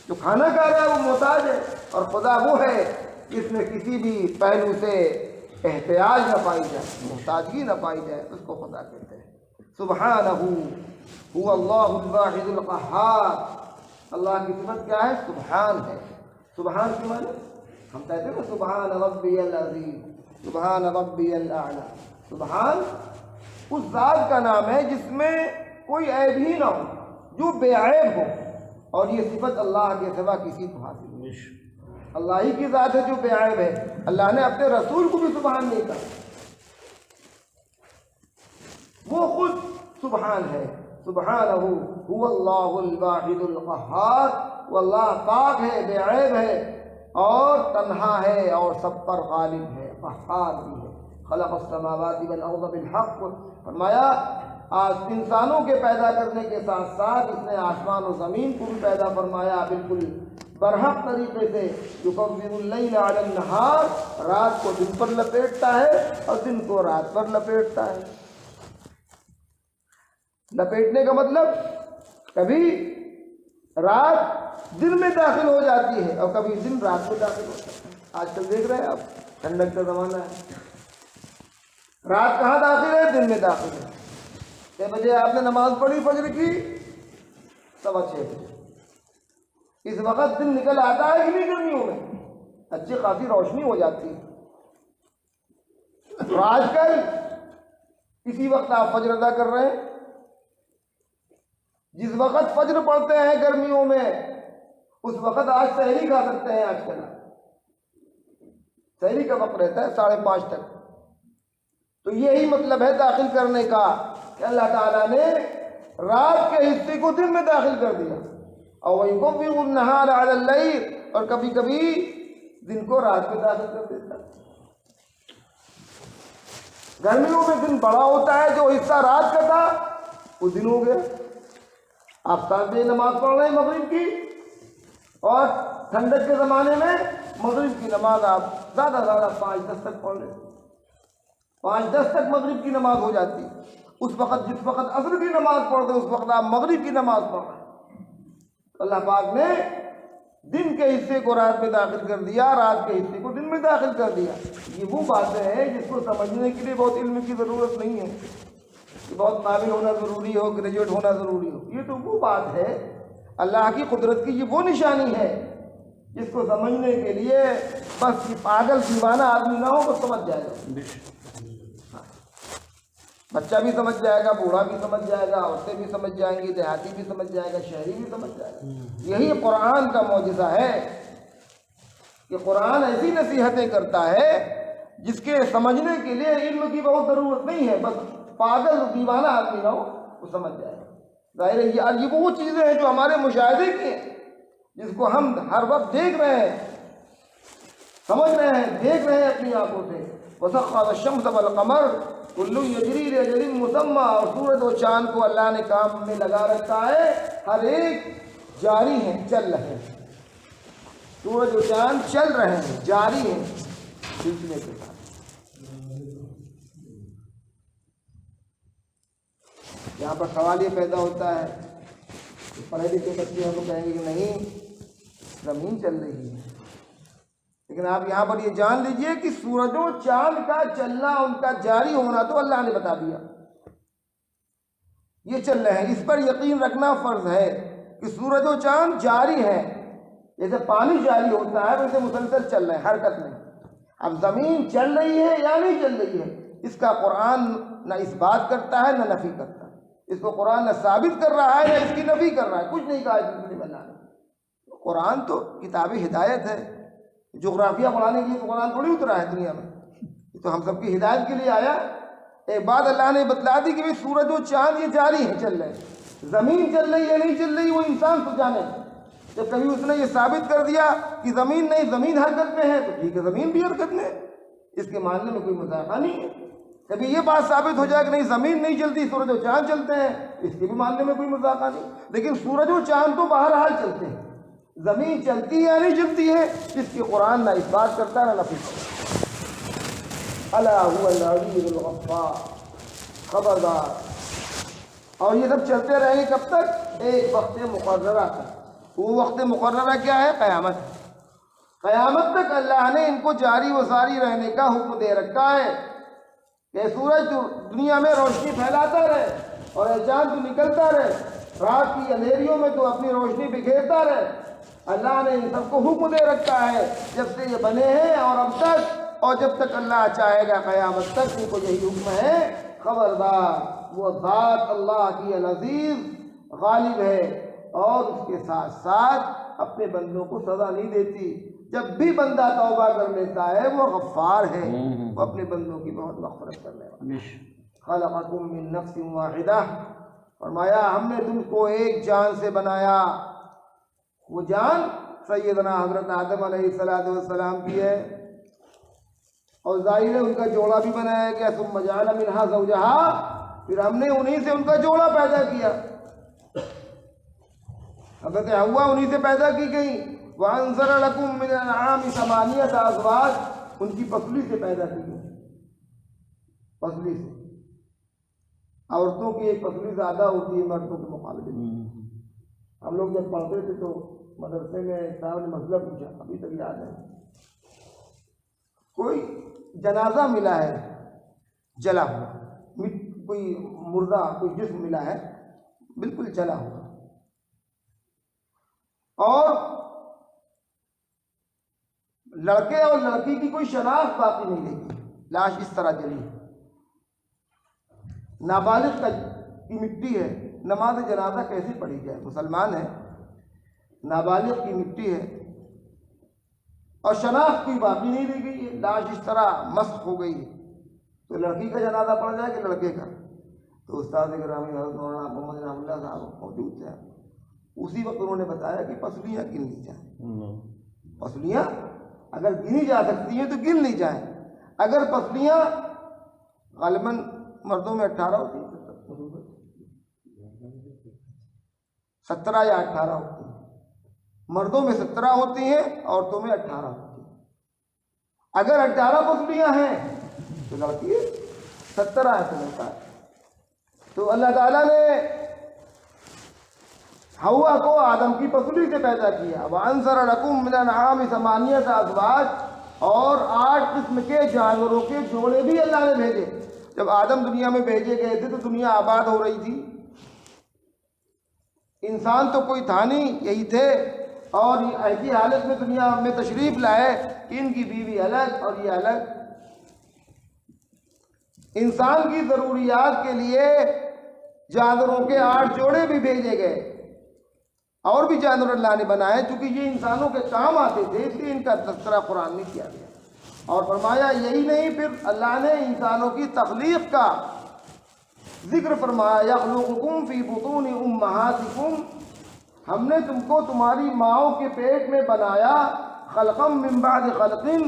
جو کھانا کھا رہا ہے وہ محتاج ہے، اور خدا وہ ہے جس میں کسی بھی پہلو سے احتیاج نہ پائی جائے، محتاجگی نہ پائی جائے، اس کو خدا کہتے ہیں۔ سبحانہ هو اللہ الواحد القہار، اللہ کی صفت کیا ہے؟ سبحان ہے۔ سبحان کی معنی ہم کہتے ہیں نا سبحان ربی العظیم، سبحان ربی الاعلی۔ سبحان اس ذات کا نام ہے جس میں کوئی عیب ہی نہ ہو، جو بے عیب ہو، اور یہ صفت اللہ کے سوا کسی کو حاصل نہیں۔ اللہ ہی کی ذات ہے جو بے عیب ہے۔ اللہ نے اپنے رسول کو بھی سبحان نہیں کہا، وہ خود سبحان ہے۔ سبحانہ هو اللہ الواحد القہار، وہ اللہ پاک ہے، بے عیب ہے، اور تنہا ہے، اور سب پر غالب ہے، قہار بھی ہے۔ خلق السماوات والارض بالحق، فرمایا آج انسانوں کے پیدا کرنے کے ساتھ ساتھ اس نے آسمان و زمین کو بھی پیدا فرمایا بالکل برحق طریقے سے۔ یکور اللیل علی النہار، رات کو دن پر لپیٹتا ہے اور دن کو رات پر لپیٹتا ہے۔ لپیٹنے کا مطلب کبھی رات دن میں داخل ہو جاتی ہے اور کبھی دن رات میں داخل ہوتا ہے۔ آج کل دیکھ رہے ہیں آپ، ٹھنڈک کا زمانہ ہے، رات کہاں داخل ہے؟ دن میں داخل ہے۔ 6 بجے آپ نے نماز پڑھی فجر کی، 6:15 بجے، اس وقت دن نکل آتا ہے کہ نہیں؟ گرمیوں میں اچھی خاصی روشنی ہو جاتی ہے۔ تو آج کل اسی وقت آپ فجر ادا کر رہے ہیں، جس وقت فجر پڑھتے ہیں گرمیوں میں اس وقت آج سحری کھا سکتے ہیں۔ آج کل سحری کا وقت رہتا ہے 5:30 تک۔ تو یہی مطلب ہے داخل کرنے کا کہ اللہ تعالیٰ نے رات کے حصے کو دن میں داخل کر دیا، اور وَيُكَوِّرُ النَّهَارَ عَلَى اللَّيْلِ، اور کبھی کبھی دن کو رات میں داخل کر دیتا ہے۔ گرمیوں میں دن بڑا ہوتا ہے، جو حصہ رات کا تھا وہ دن ہو گیا۔ آپ 7 بجے نماز پڑھ رہے ہیں مغرب کی، اور ٹھنڈک کے زمانے میں مغرب کی نماز آپ زیادہ 5:10 تک پڑھ لیں، 5:10 تک مغرب کی نماز ہو جاتی ہے۔ اس وقت جس وقت عصر کی نماز پڑھتے اس وقت آپ مغرب کی نماز پڑھ رہے ہیں۔ اللہ پاک نے دن کے حصے کو رات میں داخل کر دیا، رات کے حصے کو دن میں داخل کر دیا۔ یہ وہ باتیں ہیں جس کو سمجھنے کے لیے بہت علم کی ضرورت نہیں ہے، کہ بہت قابل ہونا ضروری ہو، گریجویٹ ہونا ضروری ہو۔ یہ تو وہ بات ہے اللہ کی قدرت کی یہ وہ نشانی ہے جس کو سمجھنے کے لیے بس یہ پاگل دیوانہ آدمی نہ ہو تو سمجھ جائے گا. بچہ بھی سمجھ جائے گا، بوڑھا بھی سمجھ جائے گا، عورتیں بھی سمجھ جائیں گی، دیہاتی بھی سمجھ جائے گا، شہری بھی سمجھ جائے گا. یہی قرآن کا معجزہ ہے کہ قرآن ایسی نصیحتیں کرتا ہے جس کے سمجھنے کے لیے علم کی بہت ضرورت نہیں ہے، بس پاگل دیوانہ آدمی نہ ہو وہ سمجھ جائے گا. ظاہر ہے یہ وہ چیزیں ہیں جو ہمارے مشاہدے کی ہیں، جس کو ہم ہر وقت دیکھ رہے ہیں، سمجھ رہے ہیں، دیکھ رہے ہیں اپنی آنکھوں سے. وَسَخَّرَ الشَّمْسَ وَالْقَمَرَ كُلٌّ يَجْرِي لِأَجَلٍ مُّسَمًّى، اور سورج و چاند کو اللہ نے کام میں لگا رکھا ہے، ہر ایک جاری ہیں، چل رہے ہیں. سورج و چاند چل رہے ہیں، جاری ہیں سلسلے کے ساتھ. یہاں پر سوال یہ پیدا ہوتا ہے کہ پڑھے لکھے بچے ہم کو کہیں گے کہ نہیں زمین چل رہی ہے، لیکن آپ یہاں پر یہ جان لیجئے کہ سورج و چاند کا چلنا، ان کا جاری ہونا تو اللہ نے بتا دیا، یہ چل رہے ہیں. اس پر یقین رکھنا فرض ہے کہ سورج و چاند جاری ہے، جیسے پانی جاری ہوتا ہے ویسے مسلسل چل رہے ہیں، حرکت میں. اب زمین چل رہی ہے یا نہیں چل رہی ہے، اس کا قرآن نہ اس بات کرتا ہے نہ نفی کرتا ہے. اس کو قرآن نہ ثابت کر رہا ہے نہ اس کی نفی کر رہا ہے، کچھ نہیں کہا اس میں اللہ نے. قرآن تو کتاب ہدایت ہے، جغرافیہ پڑھانے کے لیے تو قرآن تھوڑی اترا ہے دنیا میں، یہ تو ہم سب کی ہدایت کے لیے آیا. ایک بات اللہ نے بتلا دی کہ بھئی سورج و چاند یہ جاری ہیں، چل رہے ہیں. زمین چل رہی ہے نہیں چل رہی وہ انسان تو جانے. جب کبھی اس نے یہ ثابت کر دیا کہ زمین نہیں، زمین حرکت میں ہے، تو ٹھیک ہے زمین بھی حرکت میں ہے، اس کے ماننے میں کوئی مذاقہ نہیں ہے. کبھی یہ بات ثابت ہو جائے کہ نہیں زمین نہیں چلتی، سورج و چاند چلتے ہیں، اس کے بھی ماننے میں کوئی مذاقہ نہیں. لیکن سورج و چاند تو بہرحال چلتے ہیں، زمین چلتی ہے یا نہیں چلتی ہے جس کی قرآن نہ اس بات کرتا نہ نفی کرتا. الا هو العزیز الغفار، خبردار. اور یہ سب چلتے رہیں گے کب تک؟ ایک وقت مقررہ تک. وہ وقت مقررہ کیا ہے؟ قیامت. قیامت تک اللہ نے ان کو جاری و ساری رہنے کا حکم دے رکھا ہے کہ سورج دنیا میں روشنی پھیلاتا رہے اور چاند تو نکلتا رہے، رات کی اندھیریوں میں تو اپنی روشنی بکھیرتا رہے. اللہ نے ان سب کو حکم دے رکھا ہے جب سے یہ بنے ہیں اور اب تک، اور جب تک اللہ چاہے گا قیامت تک ان کو یہی حکم ہے. خبردار، وہ ذات اللہ کی العزیز غالب ہے اور اس کے ساتھ ساتھ اپنے بندوں کو سزا نہیں دیتی. جب بھی بندہ توبہ کر لیتا ہے وہ غفار ہے، وہ اپنے بندوں کی بہت مغفرت کرنے والا. خلقکم من نفس واحدہ، فرمایا ہم نے تم کو ایک جان سے بنایا. وہ جان سیدنا حضرت آدم علیہ السلام کی ہے، اور ظاہر ہے ان کا جوڑا بھی بنایا گیا. ثم جعل منہا زوجہا، پھر ہم نے انہی سے ان کا جوڑا پیدا کیا. حضرت حوا انہی سے پیدا کی گئی. وَأَنزَلَ لَكُم مِّنَ الْأَنْعَامِ ثَمَانِيَةَ أَزْوَاجٍ، ان کی پسلی سے پیدا کی گئی، پسلی سے. عورتوں کی ایک پسلی زیادہ ہوتی ہے مردوں کے مقابلے میں. ہم لوگ جب پڑھتے تھے تو مدرسے میں صاحب نے مسئلہ پوچھا، ابھی تک یاد ہے. کوئی جنازہ ملا ہے جلا ہوا، کوئی مردہ کوئی جسم ملا ہے بالکل جلا ہوا، اور لڑکے اور لڑکی کی کوئی شناخت باقی نہیں رہی، لاش اس طرح جلی ہے. نابالغ کی مٹی ہے، نماز جنازہ کیسے پڑھی جائے؟ مسلمان ہے، نابالغ کی مٹی ہے اور شناخت کوئی باقی نہیں رہ گئی ہے، لاش اس طرح مسخ ہو گئی ہے. تو لڑکی کا جنازہ پڑ جائے کہ لڑکے کا؟ تو استاد گرامی حضرت مولانا محمد انعام اللہ صاحب موجود تھے. اسی وقت انہوں نے بتایا کہ پسلیاں گن لی جائیں. پسلیاں اگر گنی جا سکتی ہیں تو گن لی جائیں. اگر پسلیاں غالباً مردوں میں 18 ہوتی ہیں، 17 یا 18 ہوتی ہیں. مردوں میں 17 ہوتی ہیں، عورتوں میں 18 ہوتی ہیں. اگر 18 پسلیاں ہیں تو لڑکی 17 ہے تو لڑکا ہے. تو اللہ تعالیٰ نے حوا کو آدم کی پسلی سے پیدا کیا. وَأَنزَلَ لَكُم مِّنَ الْأَنْعَامِ ثَمَانِيَةَ أَزْوَاجٍ، اور 8 قسم کے جانوروں کے جوڑے بھی اللہ نے بھیجے. جب آدم دنیا میں بھیجے گئے تھے تو دنیا آباد ہو رہی تھی، انسان تو کوئی تھا نہیں، یہی تھے، اور یہ ایسی حالت میں دنیا میں تشریف لائے کہ ان کی بیوی الگ اور یہ الگ۔ انسان کی ضروریات کے لیے جانوروں کے 8 جوڑے بھی بھیجے گئے، اور بھی جانور اللہ نے بنائے، چونکہ یہ انسانوں کے کام آتے تھے، اس لیے ان کا تذکرہ قرآن میں کیا گیا۔ اور فرمایا یہی نہیں، پھر اللہ نے انسانوں کی تخلیق کا ذکر فرمایا، یخلقکم فی بطون امہاتکم، ہم نے تم کو تمہاری ماؤں کے پیٹ میں بنایا، خلقم من بعد خلقن،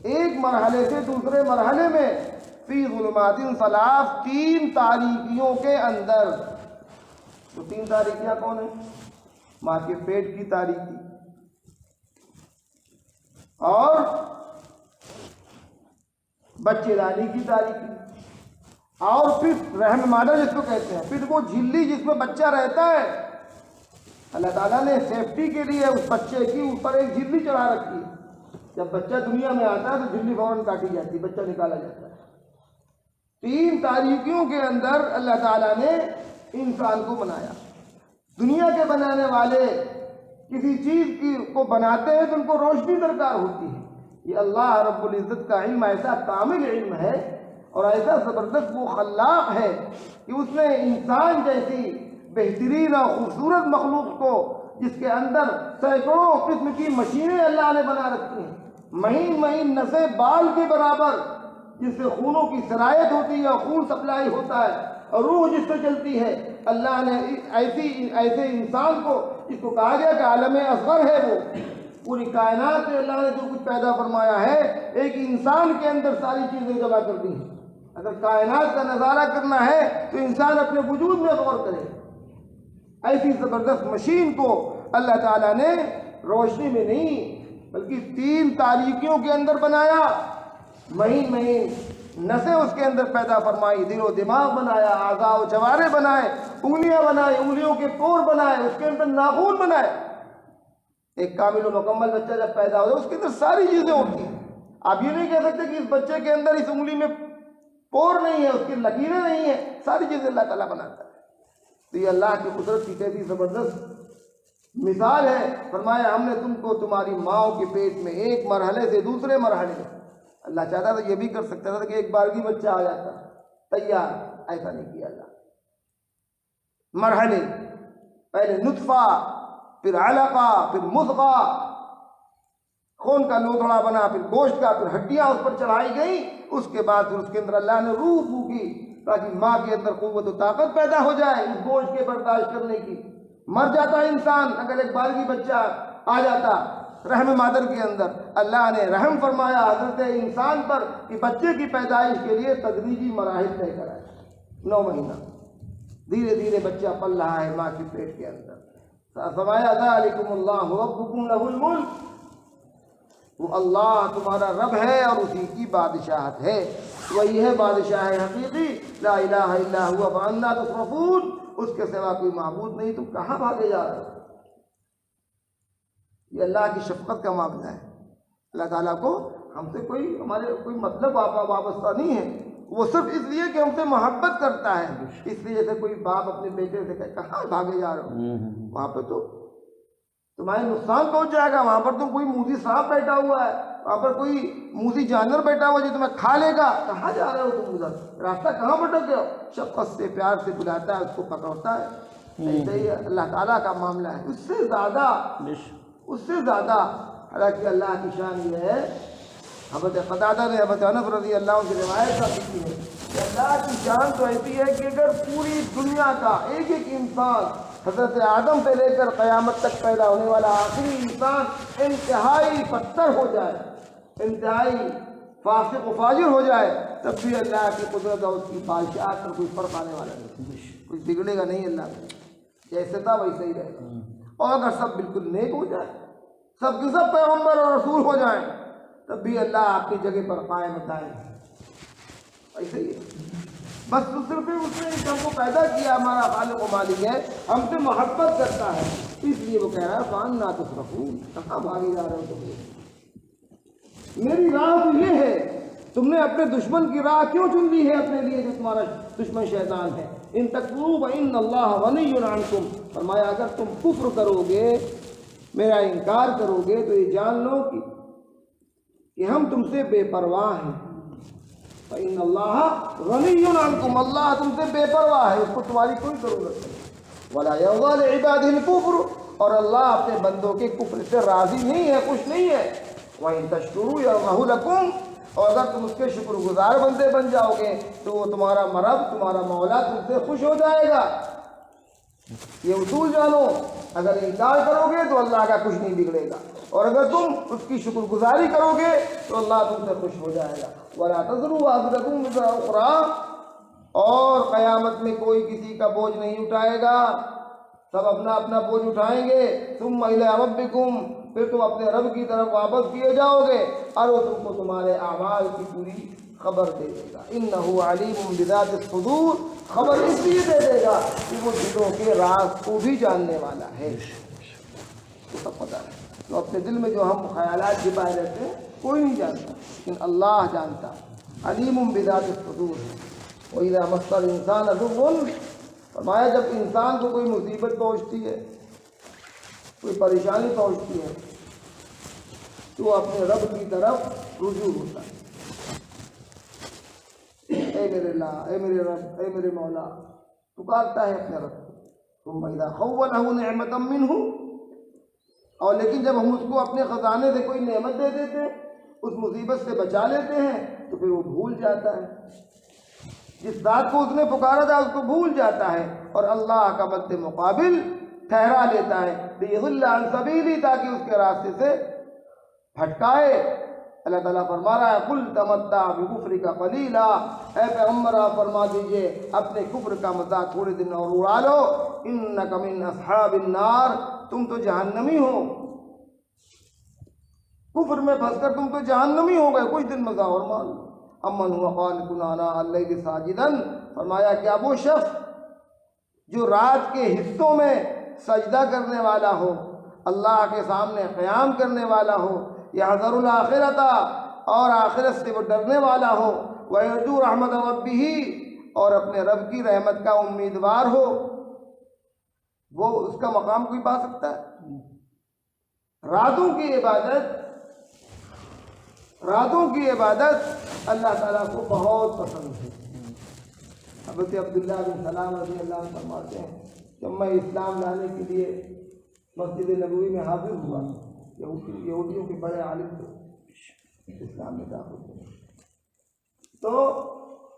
ایک مرحلے سے دوسرے مرحلے میں، فی ظلمات ثلاث، 3 تاریکیوں کے اندر۔ تو 3 تاریکیاں کون ہیں؟ ماں کے پیٹ کی تاریکی، اور بچے دانی کی تاریکی، اور پھر رحم مادر جس کو کہتے ہیں، پھر وہ جھلی جس میں بچہ رہتا ہے۔ اللہ تعالیٰ نے سیفٹی کے لیے اس بچے کی اوپر ایک جھلی چڑھا رکھی ہے، جب بچہ دنیا میں آتا ہے تو جھلی فوراً کاٹی جاتی ہے، بچہ نکالا جاتا ہے۔ 3 تاریکیوں کے اندر اللہ تعالیٰ نے انسان کو بنایا۔ دنیا کے بنانے والے کسی چیز کو بناتے ہیں تو ان کو روشنی درکار ہوتی ہے، یہ اللہ رب العزت کا علم ایسا کامل علم ہے اور ایسا زبردست وہ خلاق ہے کہ اس نے انسان جیسی بہترین اور خوبصورت مخلوق کو، جس کے اندر سینکڑوں قسم کی مشینیں اللہ نے بنا رکھی ہیں، مہین مہین نسیں بال کے برابر، جس سے خونوں کی سرایت ہوتی ہے اور خون سپلائی ہوتا ہے اور روح جس سے چلتی ہے، اللہ نے ایسے انسان کو، جس کو کہا گیا کہ عالم اصغر ہے، وہ پوری کائنات میں اللہ نے جو کچھ پیدا فرمایا ہے ایک انسان کے اندر ساری چیزیں جمع کر دی ہیں۔ اگر کائنات کا نظارہ کرنا ہے تو انسان اپنے وجود میں غور کرے، ایسی زبردست مشین کو اللہ تعالیٰ نے روشنی میں نہیں بلکہ 3 تاریکیوں کے اندر بنایا، مہین مہین نسیں اس کے اندر پیدا فرمائی، دل و دماغ بنایا، اعضاء و جوارے بنائے، انگلیاں بنائے، انگلیوں کے پور بنائے، اس کے اندر ناخن بنائے۔ ایک کامل و مکمل بچہ جب پیدا ہوتا ہے اس کے اندر ساری چیزیں ہوتی ہیں۔ آپ یہ نہیں کہہ سکتے کہ اس بچے کے اندر اس انگلی میں پور نہیں ہے، اس کی لکیریں نہیں ہیں، ساری چیزیں اللہ تعالیٰ بناتا ہے۔ تو یہ اللہ کی قدرت کی کیسی زبردست مثال ہے۔ فرمایا ہم نے تم کو تمہاری ماؤں کے پیٹ میں ایک مرحلے سے دوسرے مرحلے میں، اللہ چاہتا تھا یہ بھی کر سکتا تھا کہ ایک بارگی بچہ آ جاتا تیار، ایسا نہیں کیا اللہ۔ مرحلے، پہلے نطفہ، پھر علقہ، پھر مضغہ، خون کا لوتھڑا بنا، پھر گوشت کا، پھر ہڈیاں اس پر چڑھائی گئیں، اس کے بعد پھر اس کے اندر اللہ نے روح پھونکی تاکہ ماں کے اندر قوت و طاقت پیدا ہو جائے اس گوشت کے برداشت کرنے کی۔ مر جاتا انسان اگر ایک بارگی بچہ آ جاتا رحم مادر کے اندر، اللہ نے رحم فرمایا حضرت انسان پر کہ بچے کی پیدائش کے لیے تدریجی مراحل طے کرائے۔ 9 مہینہ دھیرے دھیرے بچہ پل رہا ہے ماں کے پیٹ کے اندر۔ فرمایا ذالکم اللہ ربکم لہ الملک، وہ اللہ تمہارا رب ہے اور اسی کی بادشاہت ہے، وہی ہے بادشاہ حقیقی، لا الہ الا ہوا فانا تصرفون، اس کے سوا کوئی معبود نہیں، تم کہاں بھاگے جا رہے ہو؟ یہ اللہ کی شفقت کا معاملہ ہے۔ اللہ تعالیٰ کو ہم سے ہمارے کوئی مطلب وابستہ نہیں ہے، وہ صرف اس لیے کہ ہم سے محبت کرتا ہے۔ اس لیے جیسے کوئی باپ اپنے بیٹے سے کہے کہاں بھاگے جا رہے ہو، وہاں پہ تو تمہارے نقصان پہنچ جائے گا، وہاں پر تو کوئی موذی سانپ بیٹھا ہوا ہے، وہاں پر کوئی موذی جانور بیٹھا ہوا ہے جو تمہیں کھا لے گا، کہاں جا رہے ہو تم ادھر، راستہ کہاں بھٹک گئے ہو؟ شفقت سے پیار سے بلاتا ہے، اس کو پکڑتا ہے۔ ایسے ہی اللہ تعالیٰ کا معاملہ ہے، اس سے زیادہ حالانکہ اللہ کی شان یہ ہے، حضرت قتادہ نے حضرت انس رضی اللہ عنہ کی روایت کی ہے کہ اللہ کی شان تو ایسی ہے کہ اگر پوری دنیا کا ایک ایک انسان حضرت آدم سے لے کر قیامت تک پیدا ہونے والا آخری انسان انتہائی پتھر ہو جائے، انتہائی فاسق و فاجر ہو جائے، تب بھی اللہ کی قدرت اور اس کی بادشاہت پر کوئی فرق آنے والا نہیں، کچھ بگڑے گا نہیں اللہ کا، جیسے تھا ویسے ہی رہے گا۔ اور اگر سب بالکل نیک ہو جائے، سب کے سب پیغمبر اور رسول ہو جائیں، تب بھی اللہ آپ کی جگہ پر قائم ہوتا ہے، ایسے ہی ہے۔ بس صرف اس نے ہم کو پیدا کیا، ہمارا خالق و مالک ہے، ہم سے محبت کرتا ہے، اس لیے وہ کہہ رہا ہے فَأَنَّىٰ تُصْرَفُونَ، کہاں بھاگے جا رہے ہو تم؟ میری راہ تو یہ ہے تم نے اپنے دشمن کی راہ کیوں چن لی ہے اپنے لیے جو تمہارا دشمن شیطان ہے؟ ان تکفروا فإن اللہ غنی عنکم، فرمایا اگر تم کفر کرو گے، میرا انکار کرو گے، تو یہ جان لو کہ ہم تم سے بے پرواہ ہیں۔ فإن اللہ غنی عنکم، اللہ تم سے بے پرواہ ہے، اس کو تمہاری کوئی ضرورت نہیں۔ ولا یرضی لعبادہ الکفر، اور اللہ اپنے بندوں کے کفر سے راضی نہیں ہے، خوش نہیں ہے۔ وإن تشکروا یرضہ لکم، اور اگر تم اس کے شکر گزار بندے بن جاؤ گے تو وہ تمہارا مرب، تمہارا مولا تم سے خوش ہو جائے گا۔ یہ اصول جانو، اگر انکار کرو گے تو اللہ کا کچھ نہیں بگڑے گا، اور اگر تم اس کی شکر گزاری کرو گے تو اللہ تم سے خوش ہو جائے گا۔ وَلَا تَزِرُ وَازِرَةٌ وِزْرَ أُخْرَىٰ، اور قیامت میں کوئی کسی کا بوجھ نہیں اٹھائے گا، سب اپنا اپنا بوجھ اٹھائیں گے۔ ثُمَّ إِلَىٰ رَبِّكُمْ، پھر تم اپنے رب کی طرف واپس کیے جاؤ گے، اور وہ تم کو تمہارے اعمال کی پوری خبر دے دے گا۔ إِنَّهُ عَلِيمٌ بِذَاتِ الصُّدُورِ، خبر اس لیے دے دے گا کہ وہ دلوں کے راز کو بھی جاننے والا ہے، تو سب پتہ ہے۔ تو اپنے دل میں جو ہم خیالات چھپائے رہتے ہیں کوئی نہیں جانتا، لیکن اللہ جانتا۔ علیم بذات الصدور۔ وَإِذَا مَسَّ الْإِنسَانَ ضُرٌّ، فرمایا جب انسان کو کوئی مصیبت پہنچتی ہے، کوئی پریشانی پہنچتی ہے، تو وہ اپنے رب کی طرف رجوع ہوتا ہے۔ اے میرے اللہ، اے میرے رب، اے میرے مولا، پکارتا ہے اپنے رب کو۔ ثم اذا خولہ نعمتا منہ، اور لیکن جب ہم اس کو اپنے خزانے سے کوئی نعمت دے دیتے ہیں، اس مصیبت سے بچا لیتے ہیں، تو پھر وہ بھول جاتا ہے، جس ذات کو اس نے پکارا تھا اس کو بھول جاتا ہے، اور اللہ کا مد مقابل ٹھہرا لیتا ہے، لِيَضِلَّ عَنْ سَبِيلِهِ، تاکہ اس کے راستے سے بھٹکائے۔ اللہ تعالیٰ فرما رہا ہے قُلْ تَمَتَّعْ بِكُفْرِكَ قَلِيلًا، اے پیغمبر آپ فرما دیجئے اپنے کفر کا مزہ تھوڑے دن اور اڑا لو، إِنَّكَ مِنْ أَصْحَابِ النَّارِ، تم تو جہنمی ہو، کفر میں پھنس کر تم تو جہنمی ہو گئے، کچھ دن مزہ اور مان لو۔ أَمَّنْ هُوَ قَانِتٌ آنَاءَ اللَّيْلِ سَاجِدًا، فرمایا کیا وہ شخص جو رات کے حصوں میں سجدہ کرنے والا ہو، اللہ کے سامنے قیام کرنے والا ہو، یحذر الآخرۃ، اور آخرت سے وہ ڈرنے والا ہو، ویرجو رحمت ربہ، اور اپنے رب کی رحمت کا امیدوار ہو، وہ اس کا مقام کوئی پا سکتا ہے؟ راتوں کی عبادت اللہ تعالیٰ کو بہت پسند ہے۔ حضرت عبداللہ بن سلام رضی اللہ عنہ فرماتے ہیں جب میں اسلام لانے کے لیے مسجد نبوی میں حاضر ہوا، یہودیوں کے بڑے عالم تھے، اسلام میں داخل ہوئے، تو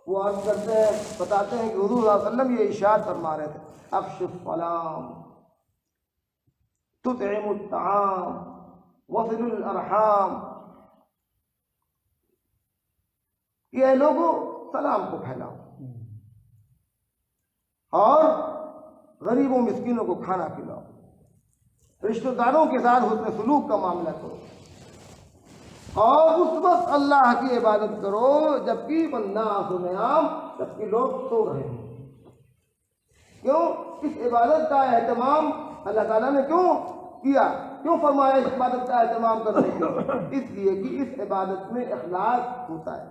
وہ عرض کرتے ہیں، بتاتے ہیں کہ حضور صلی اللہ علیہ وسلم یہ ارشاد فرما رہے تھے افشوا السلام تطعموا الطعام وصلوا الارحام، کہ اے لوگوں سلام کو پھیلاؤ اور غریبوں مسکینوں کو کھانا کھلاؤ، رشتہ داروں کے ساتھ حسن سلوک کا معاملہ کرو، اور اس وقت اللہ کی عبادت کرو جبکہ والناس نیام، جبکہ لوگ سو رہے ہیں۔ کیوں؟ اس عبادت کا اہتمام اللہ تعالیٰ نے کیوں کیا، کیوں فرمایا اس عبادت کا اہتمام کرنے کے؟ اس لیے کہ اس عبادت میں اخلاص ہوتا ہے۔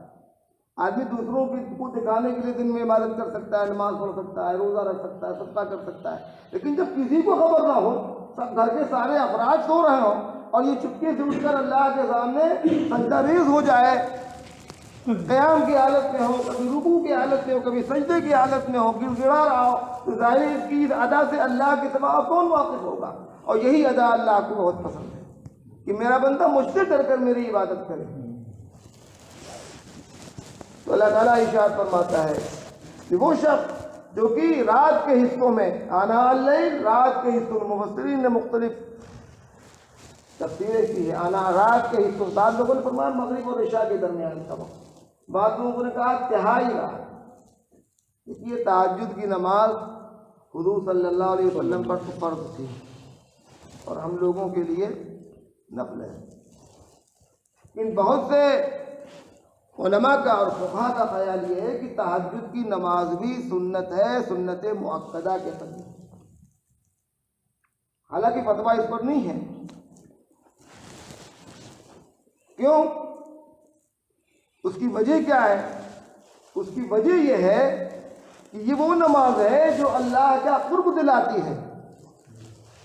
آدمی دوسروں کو دکھانے کے لیے دن میں عبادت کر سکتا ہے، نماز پڑھ سکتا ہے، روزہ رکھ سکتا ہے، صدقہ کر سکتا ہے، لیکن جب کسی کو خبر نہ ہو، سب گھر کے سارے افراد سو رہے ہوں، اور یہ چپکے سے اٹھ کر اللہ کے سامنے سجدہ ریز ہو جائے، قیام کی حالت میں ہو، کبھی رکوع کی حالت میں ہو، کبھی سجدے کی حالت میں ہو، گڑ گڑا رہا ہو، تو ظاہر ہے اس کی ادا سے اللہ کے سوا کون واقف ہوگا؟ اور یہی ادا اللہ کو بہت پسند ہے کہ میرا بندہ مجھ سے ڈر کر میری عبادت کرے۔ تو اللہ تعالیٰ ارشاد فرماتا ہے کہ وہ شخص جو کہ رات کے حصوں میں، آناء اللیل، رات کے حصوں میں، مفسرین نے مختلف تفسیریں کی ہے۔ آنا رات کے حصوں، بعض لوگوں نے فرمایا مغرب اور عشاء کے درمیان کا وقت، بعض لوگوں نے کہا تہائی رات، اس لیے تہجد کی نماز حضور صلی اللہ علیہ وسلم پر تو فرض تھی اور ہم لوگوں کے لیے نفل ہے۔ ان بہت سے علماء کا اور فقہا کا خیال یہ ہے کہ تہجد کی نماز بھی سنت ہے، سنت مؤکدہ کے قریب، حالانکہ فتویٰ اس پر نہیں ہے۔ کیوں؟ اس کی وجہ کیا ہے؟ اس کی وجہ یہ ہے کہ یہ وہ نماز ہے جو اللہ کا قرب دلاتی ہے۔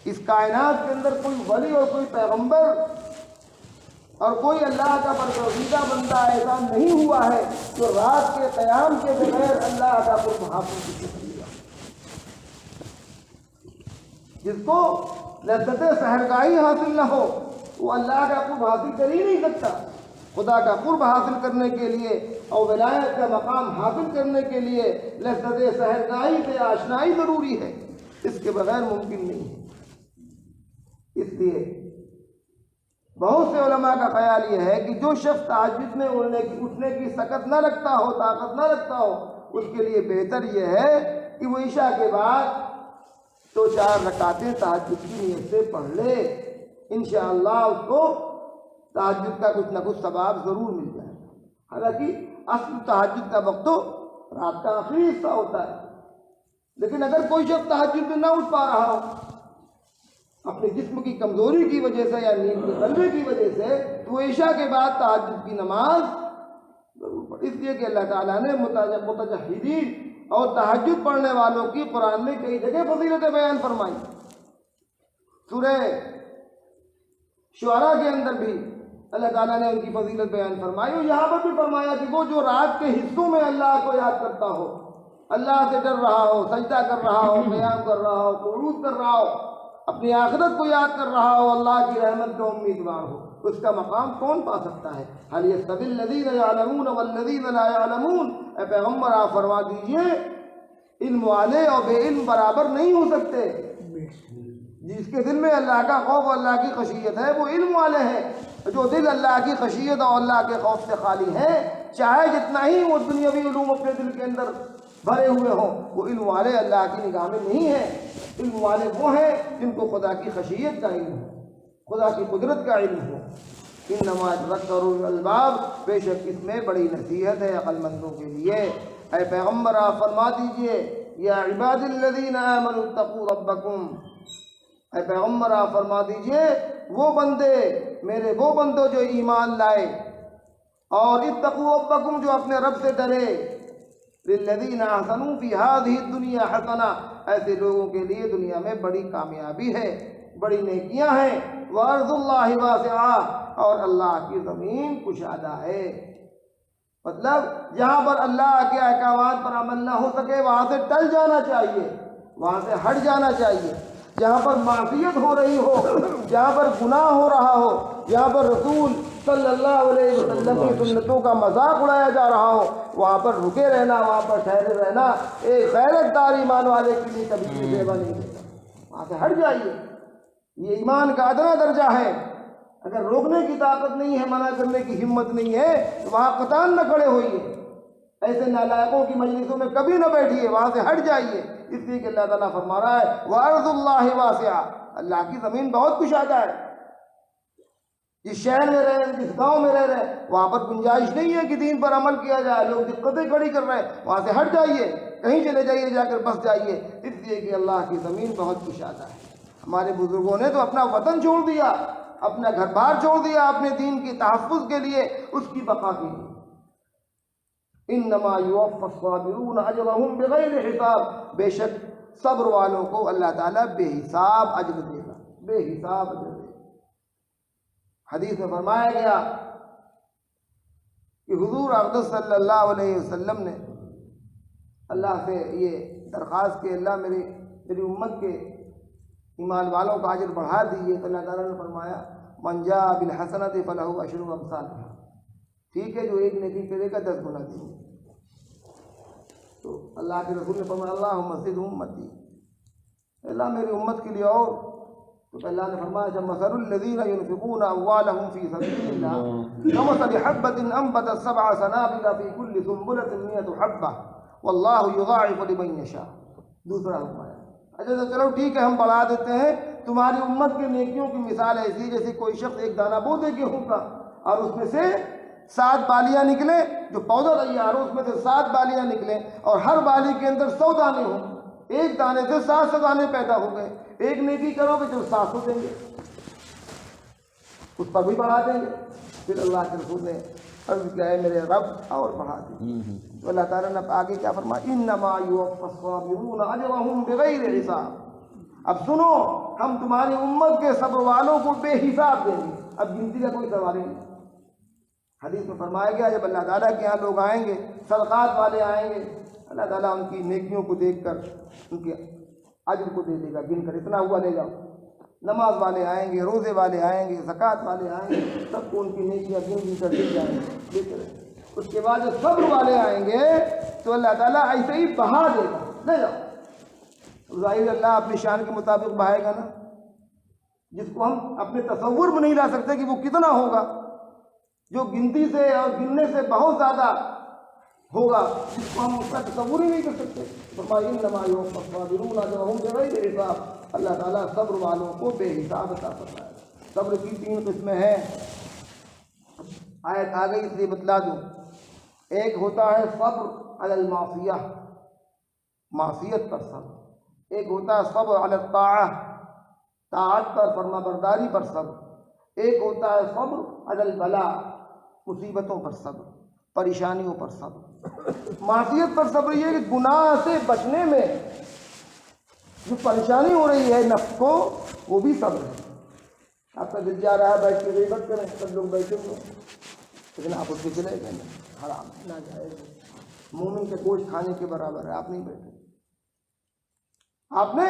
اس کائنات کے اندر کوئی ولی اور کوئی پیغمبر اور کوئی اللہ کا برگزیدہ بندہ ایسا نہیں ہوا ہے جو رات کے قیام کے بغیر اللہ کا قرب حاصل کر سکے گا۔ جس کو لذت سحرگاہی حاصل نہ ہو وہ اللہ کا قرب حاصل کر ہی نہیں سکتا۔ خدا کا قرب حاصل کرنے کے لیے اور ولایت کا مقام حاصل کرنے کے لیے لذت سحرگاہی سے آشنائی ضروری ہے، اس کے بغیر ممکن نہیں ہے۔ اس لیے بہت سے علماء کا خیال یہ ہے کہ جو شخص تہجد میں اٹھنے کی سکت نہ رکھتا ہو، طاقت نہ رکھتا ہو، اس کے لیے بہتر یہ ہے کہ وہ عشاء کے بعد 2-4 رکعتیں تہجد کی نیت سے پڑھ لے۔ انشاءاللہ اس کو تہجد کا کچھ نہ کچھ ثواب ضرور مل جائے۔ حالانکہ اصل تہجد کا وقت تو رات کا آخری حصہ ہوتا ہے، لیکن اگر کوئی شخص تہجد میں نہ اٹھ پا رہا ہو اپنے جسم کی کمزوری کی وجہ سے یا نیند کے غلبے کی وجہ سے، تو وہ عشاء کے بعد تہجد کی نماز ضرور پڑھے۔ اس لیے کہ اللہ تعالیٰ نے متجہدین اور تہجد پڑھنے والوں کی قرآن میں کئی جگہ فضیلتیں بیان فرمائی۔ سورہ شعراء کے اندر بھی اللہ تعالیٰ نے ان کی فضیلت بیان فرمائی، اور یہاں پر بھی فرمایا کہ وہ جو رات کے حصوں میں اللہ کو یاد کرتا ہو، اللہ سے ڈر رہا ہو، سجدہ کر رہا ہو، قیام کر رہا ہو، قعود کر رہا ہو، اپنی آخرت کو یاد کر رہا ہو، اللہ کی رحمت کا امیدوار ہو، اس کا مقام کون پا سکتا ہے؟ هل يستوي الذين يعلمون والذين لا يعلمون؟ اے پیغمبر آپ فرما دیجئے علم والے اور بے علم برابر نہیں ہو سکتے۔ جس کے دل میں اللہ کا خوف اور اللہ کی خشیت ہے وہ علم والے ہیں، جو دل اللہ کی خشیت اور اللہ کے خوف سے خالی ہیں، چاہے جتنا ہی وہ دنیاوی علوم اپنے دل کے اندر بھرے ہوئے ہوں، وہ علم والے اللہ کی نگاہ میں نہیں ہیں۔ علم والے وہ ہیں جن کو خدا کی خشیت کا علم ہو، خدا کی قدرت کا علم ہو۔ انما یتذکر اولو الالباب، بے شک اس میں بڑی نصیحت ہے عقل مندوں کے لیے۔ اے پیغمبر آپ فرما دیجئے یا عباد الذین آمنوا اتقوا ربکم، اے پیغمبر آپ فرما دیجئے وہ بندے میرے وہ بندوں جو ایمان لائے، اور اتقوا ربکم جو اپنے رب سے ڈرے، للذین احسنوا فی ہذہ الدنیا حسنہ، ایسے لوگوں کے لیے دنیا میں بڑی کامیابی ہے، بڑی نیکیاں ہیں۔ وارض اللہ واسعہ، اور اللہ کی زمین کشادہ ہے۔ مطلب جہاں پر اللہ کے احکامات پر عمل نہ ہو سکے وہاں سے ٹل جانا چاہیے، وہاں سے ہٹ جانا چاہیے۔ جہاں پر معصیت ہو رہی ہو، جہاں پر گناہ ہو رہا ہو، جہاں پر رسول صلی اللہ علیہ وسلم کی سنتوں کا مذاق اڑایا جا رہا ہو، وہاں پر رکے رہنا، وہاں پر ٹھہرے رہنا ایک غیرت دار ایمان والے کے لیے کبھی بھی سیوا نہیں دیتا۔ وہاں سے ہٹ جائیے، یہ ایمان کا ادنا درجہ ہے۔ اگر روکنے کی طاقت نہیں ہے، منع کرنے کی ہمت نہیں ہے، تو وہاں قطعاً نہ کھڑے ہوئیے، ایسے نالائقوں کی مجلسوں میں کبھی نہ بیٹھیے، وہاں سے ہٹ جائیے۔ اس لیے کہ اللہ تعالیٰ فرما رہا ہے وَأَرْضُ اللَّهِ وَاسِعَةٌ، اللہ کی زمین بہت کشادہ ہے۔ جس شہر میں رہے، جس گاؤں میں رہ رہے، وہاں پر گنجائش نہیں ہے کہ دین پر عمل کیا جائے، لوگ دقتیں کھڑی کر رہے ہیں، وہاں سے ہٹ جائیے، کہیں چلے جائیے، جا کر بس جائیے۔ اس لیے کہ اللہ کی زمین بہت کشادہ ہے۔ ہمارے بزرگوں نے تو اپنا وطن چھوڑ دیا، اپنا گھر بار چھوڑ دیا اپنے دین کی تحفظ کے لیے، اس کی بقا کے لیے۔ انما یوفی الصابرون اجرهم بغیر حساب، بے شک صبر والوں کو اللہ تعالیٰ بے حساب اجر دے گا، بے حساب اجر دے گا۔ حدیث میں فرمایا گیا کہ حضور اقدس صلی اللہ علیہ وسلم نے اللہ سے یہ درخواست کی اللہ میری امت کے ایمان والوں کا اجر بڑھا دیجیے، تو اللہ تعالیٰ نے فرمایا من جاء بالحسنۃ فلہ عشر امثالها، ٹھیک ہے جو ایک نیکی کرے گا 10 گنا دیں گے۔ تو اللہ کے رسول نے فرمایا اللہم زد امتی، اللہ میری امت کے لیے اور، تو اللہ نے فرمایا مثل الذین ينفقون اموالهم فی سبیل اللہ کمثل حبۃ انبتت 7 سنابل فی کل سنبلۃ 100 حبۃ واللہ یضاعف لمن یشاء۔ دوسرا حکم ہے، اچھا تو چلو ٹھیک ہے ہم بڑھا دیتے ہیں، تمہاری امت کے نیکیوں کی مثال ایسی جیسے کوئی شخص ایک دانہ بو دے گیہوں کا، اور اس میں سے 7 بالیاں نکلیں، جو پودا تیار ہو اس میں سے 7 بالیاں نکلیں، اور ہر بالی کے اندر 100 دانے ہوں، ایک دانے سے 700 دانے پیدا ہو گئے۔ ایک نیکی کرو گے تو 700 دیں گے، اس پر بھی بڑھا دیں گے۔ پھر اللہ کے رسول نے عرض کیا ہے میرے رب اور بڑھا دے. تو اللہ تعالیٰ نے آگے کیا فرمایا، انما یوفی الصابرون اجرهم بغیر حساب. اب سنو، ہم تمہاری امت کے صبر والوں کو بے حساب دیں گے. اب گنتی کا کوئی سوال ہی نہیں. حدیث میں فرمایا گیا جب اللہ تعالیٰ کے یہاں لوگ آئیں گے، صدقات والے آئیں گے، اللہ تعالیٰ ان کی نیکیوں کو دیکھ کر ان کے اجر کو دے دے گا، گن کر اتنا ہوا لے جاؤ. نماز والے آئیں گے، روزے والے آئیں گے، زکوٰۃ والے آئیں گے، سب کو ان کی نیکیاں گن کر دی جائیں گے. اس کے بعد جو صبر والے آئیں گے تو اللہ تعالیٰ ایسے ہی بہا دے گا، لے جاؤ. ظاہر اللہ اپنی شان کے مطابق بہائے گا نا، جس کو ہم اپنے تصور میں نہیں لا سکتے کہ وہ کتنا ہوگا، جو گنتی سے اور گننے سے بہت زیادہ ہوگا، جس کو ہم اس کا تصور ہی نہیں کر سکتے. فرمایا انما یوفی الصابرون اجرهم بغیر حساب. اللہ تعالیٰ صبر والوں کو بے حساب عطا فرمائے. صبر کی 3 قسمیں ہیں. آیت آ گئی اس لیے بتلا دوں. ایک ہوتا ہے صبر علی المعصیہ، معصیت پر صبر. ایک ہوتا ہے صبر علی الطاعہ، طاعت پر، فرما برداری پر صبر. ایک ہوتا ہے صبر علی البلاء، مصیبتوں پر صبر، پریشانیوں پر صبر. معصیت پر صبر یہ کہ گناہ سے بچنے میں جو پریشانی ہو رہی ہے نفس کو، وہ بھی صبر ہے. آپ کا دل جا رہا ہے بیٹھ کے غیبت کریں، سب لوگ بیٹھے ہوئے، لیکن آپ اس کے چلے گئے نہیں، حرام نہ جائے. مومن کے گوشت کھانے کے برابر ہے، آپ نہیں بیٹھے. آپ نے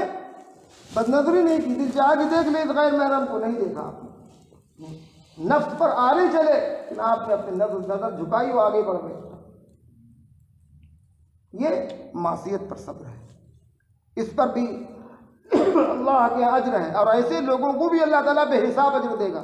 بد نظری نہیں کی، دل چاہ کے دیکھ لے، غیر محرم کو نہیں دیکھا آپ نے. نفس پر آرے چلے، لیکن آپ نے اپنے نظر جھکائی وہ آگے بڑھ گئے. یہ معصیت پر صبر ہے. اس پر بھی اللہ کے اجر ہے، اور ایسے لوگوں کو بھی اللہ تعالیٰ بے حساب اجر دے گا.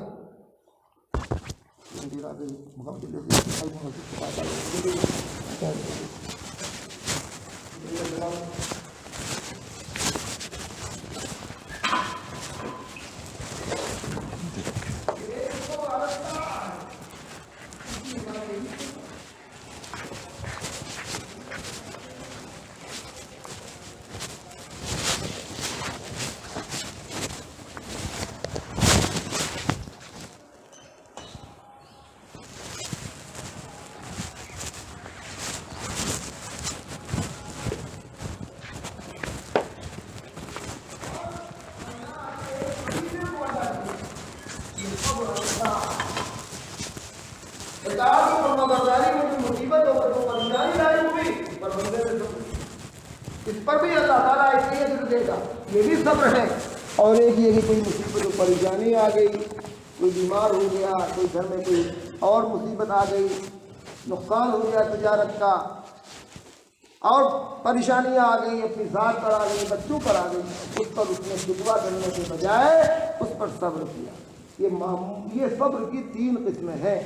اس پر بھی اللہ تعالیٰ ایک ہی اجر دے گا، یہ بھی صبر ہے. اور ایک یہ کہ کوئی مصیبت و پریشانی آ گئی، کوئی بیمار ہو گیا، کوئی گھر میں کوئی اور مصیبت آ گئی، نقصان ہو گیا تجارت کا، اور پریشانیاں آ گئی، اپنی ذات پر آ گئی، بچوں پر آ گئی، اس پر اس نے شکوہ کرنے کے بجائے اس پر صبر کیا. یہ صبر کی 3 قسمیں ہیں.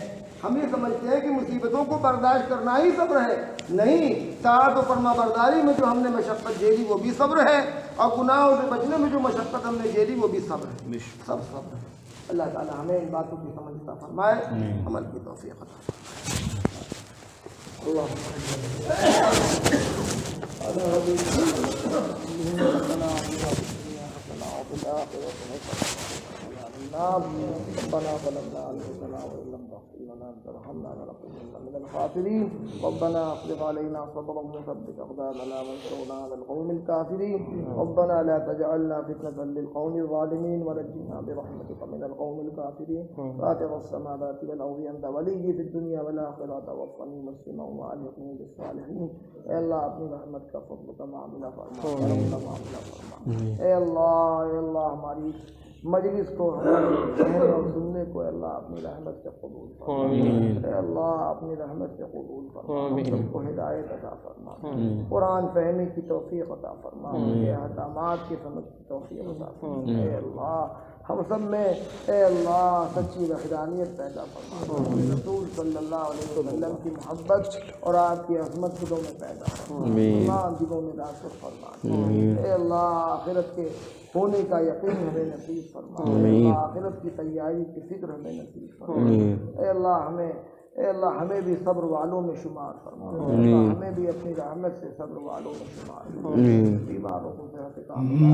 ہم یہ سمجھتے ہیں کہ مصیبتوں کو برداشت کرنا ہی صبر ہے. نہیں، طاعت و فرما برداری میں جو ہم نے مشقت جھیلی وہ بھی صبر ہے، اور گناہوں سے بچنے میں جو مشقت ہم نے جھیلی وہ بھی صبر ہے. سب صبر ہے. اللہ تعالی ہمیں ان باتوں کی سمجھ عطا فرمائے، عمل کی توفیق عطا فرمائے. ربنا ظلمنا انفسنا وان لم تغفر لنا وترحمنا لنكونن من الخاسرين. ربنا افرغ علينا صبرا وثبت اقدامنا وانصرنا على القوم الكافرين. ربنا لا تجعلنا فتنة للقوم الظالمين ونجنا برحمتك من القوم الكافرين. فاطر السماوات والارض انت ولي في الدنيا والاخرة توفني مسلما والحقني بالصالحين. اے اللہ اپنی رحمت کا فضل کا معاملہ فرما. اے اللہ ہماری مجلس کو کہنے اور سننے کو اے اللہ اپنی رحمت سے قبول فرما. اے اللہ اپنی رحمت سے قبول فرما. ہم سب کو ہدایت عطا فرما، قرآن فہمی کی توفیق عطا فرما، اے احکامات کی سمجھ کی توفیق عطا فرما. اے اللہ ہم سب میں اے اللہ سچی وحدانیت پیدا فرما. رسول صلی اللہ علیہ وسلم کی محبت اور آپ کی عظمت دلوں میں پیدا فرما، ایمان دلوں میں راسخ فرما. اے اللہ آخرت کے ہونے کا یقین ہمیں نصیب فرما. اے اللہ آخرت کی تیاری کی فکر ہمیں نصیب فرما. اے اللہ ہمیں بھی صبر والوں میں شمار فرما. اے اللہ ہمیں بھی اپنی رحمت سے صبر والوں میں شمار فرما. بیماروں کو صحت کاملہ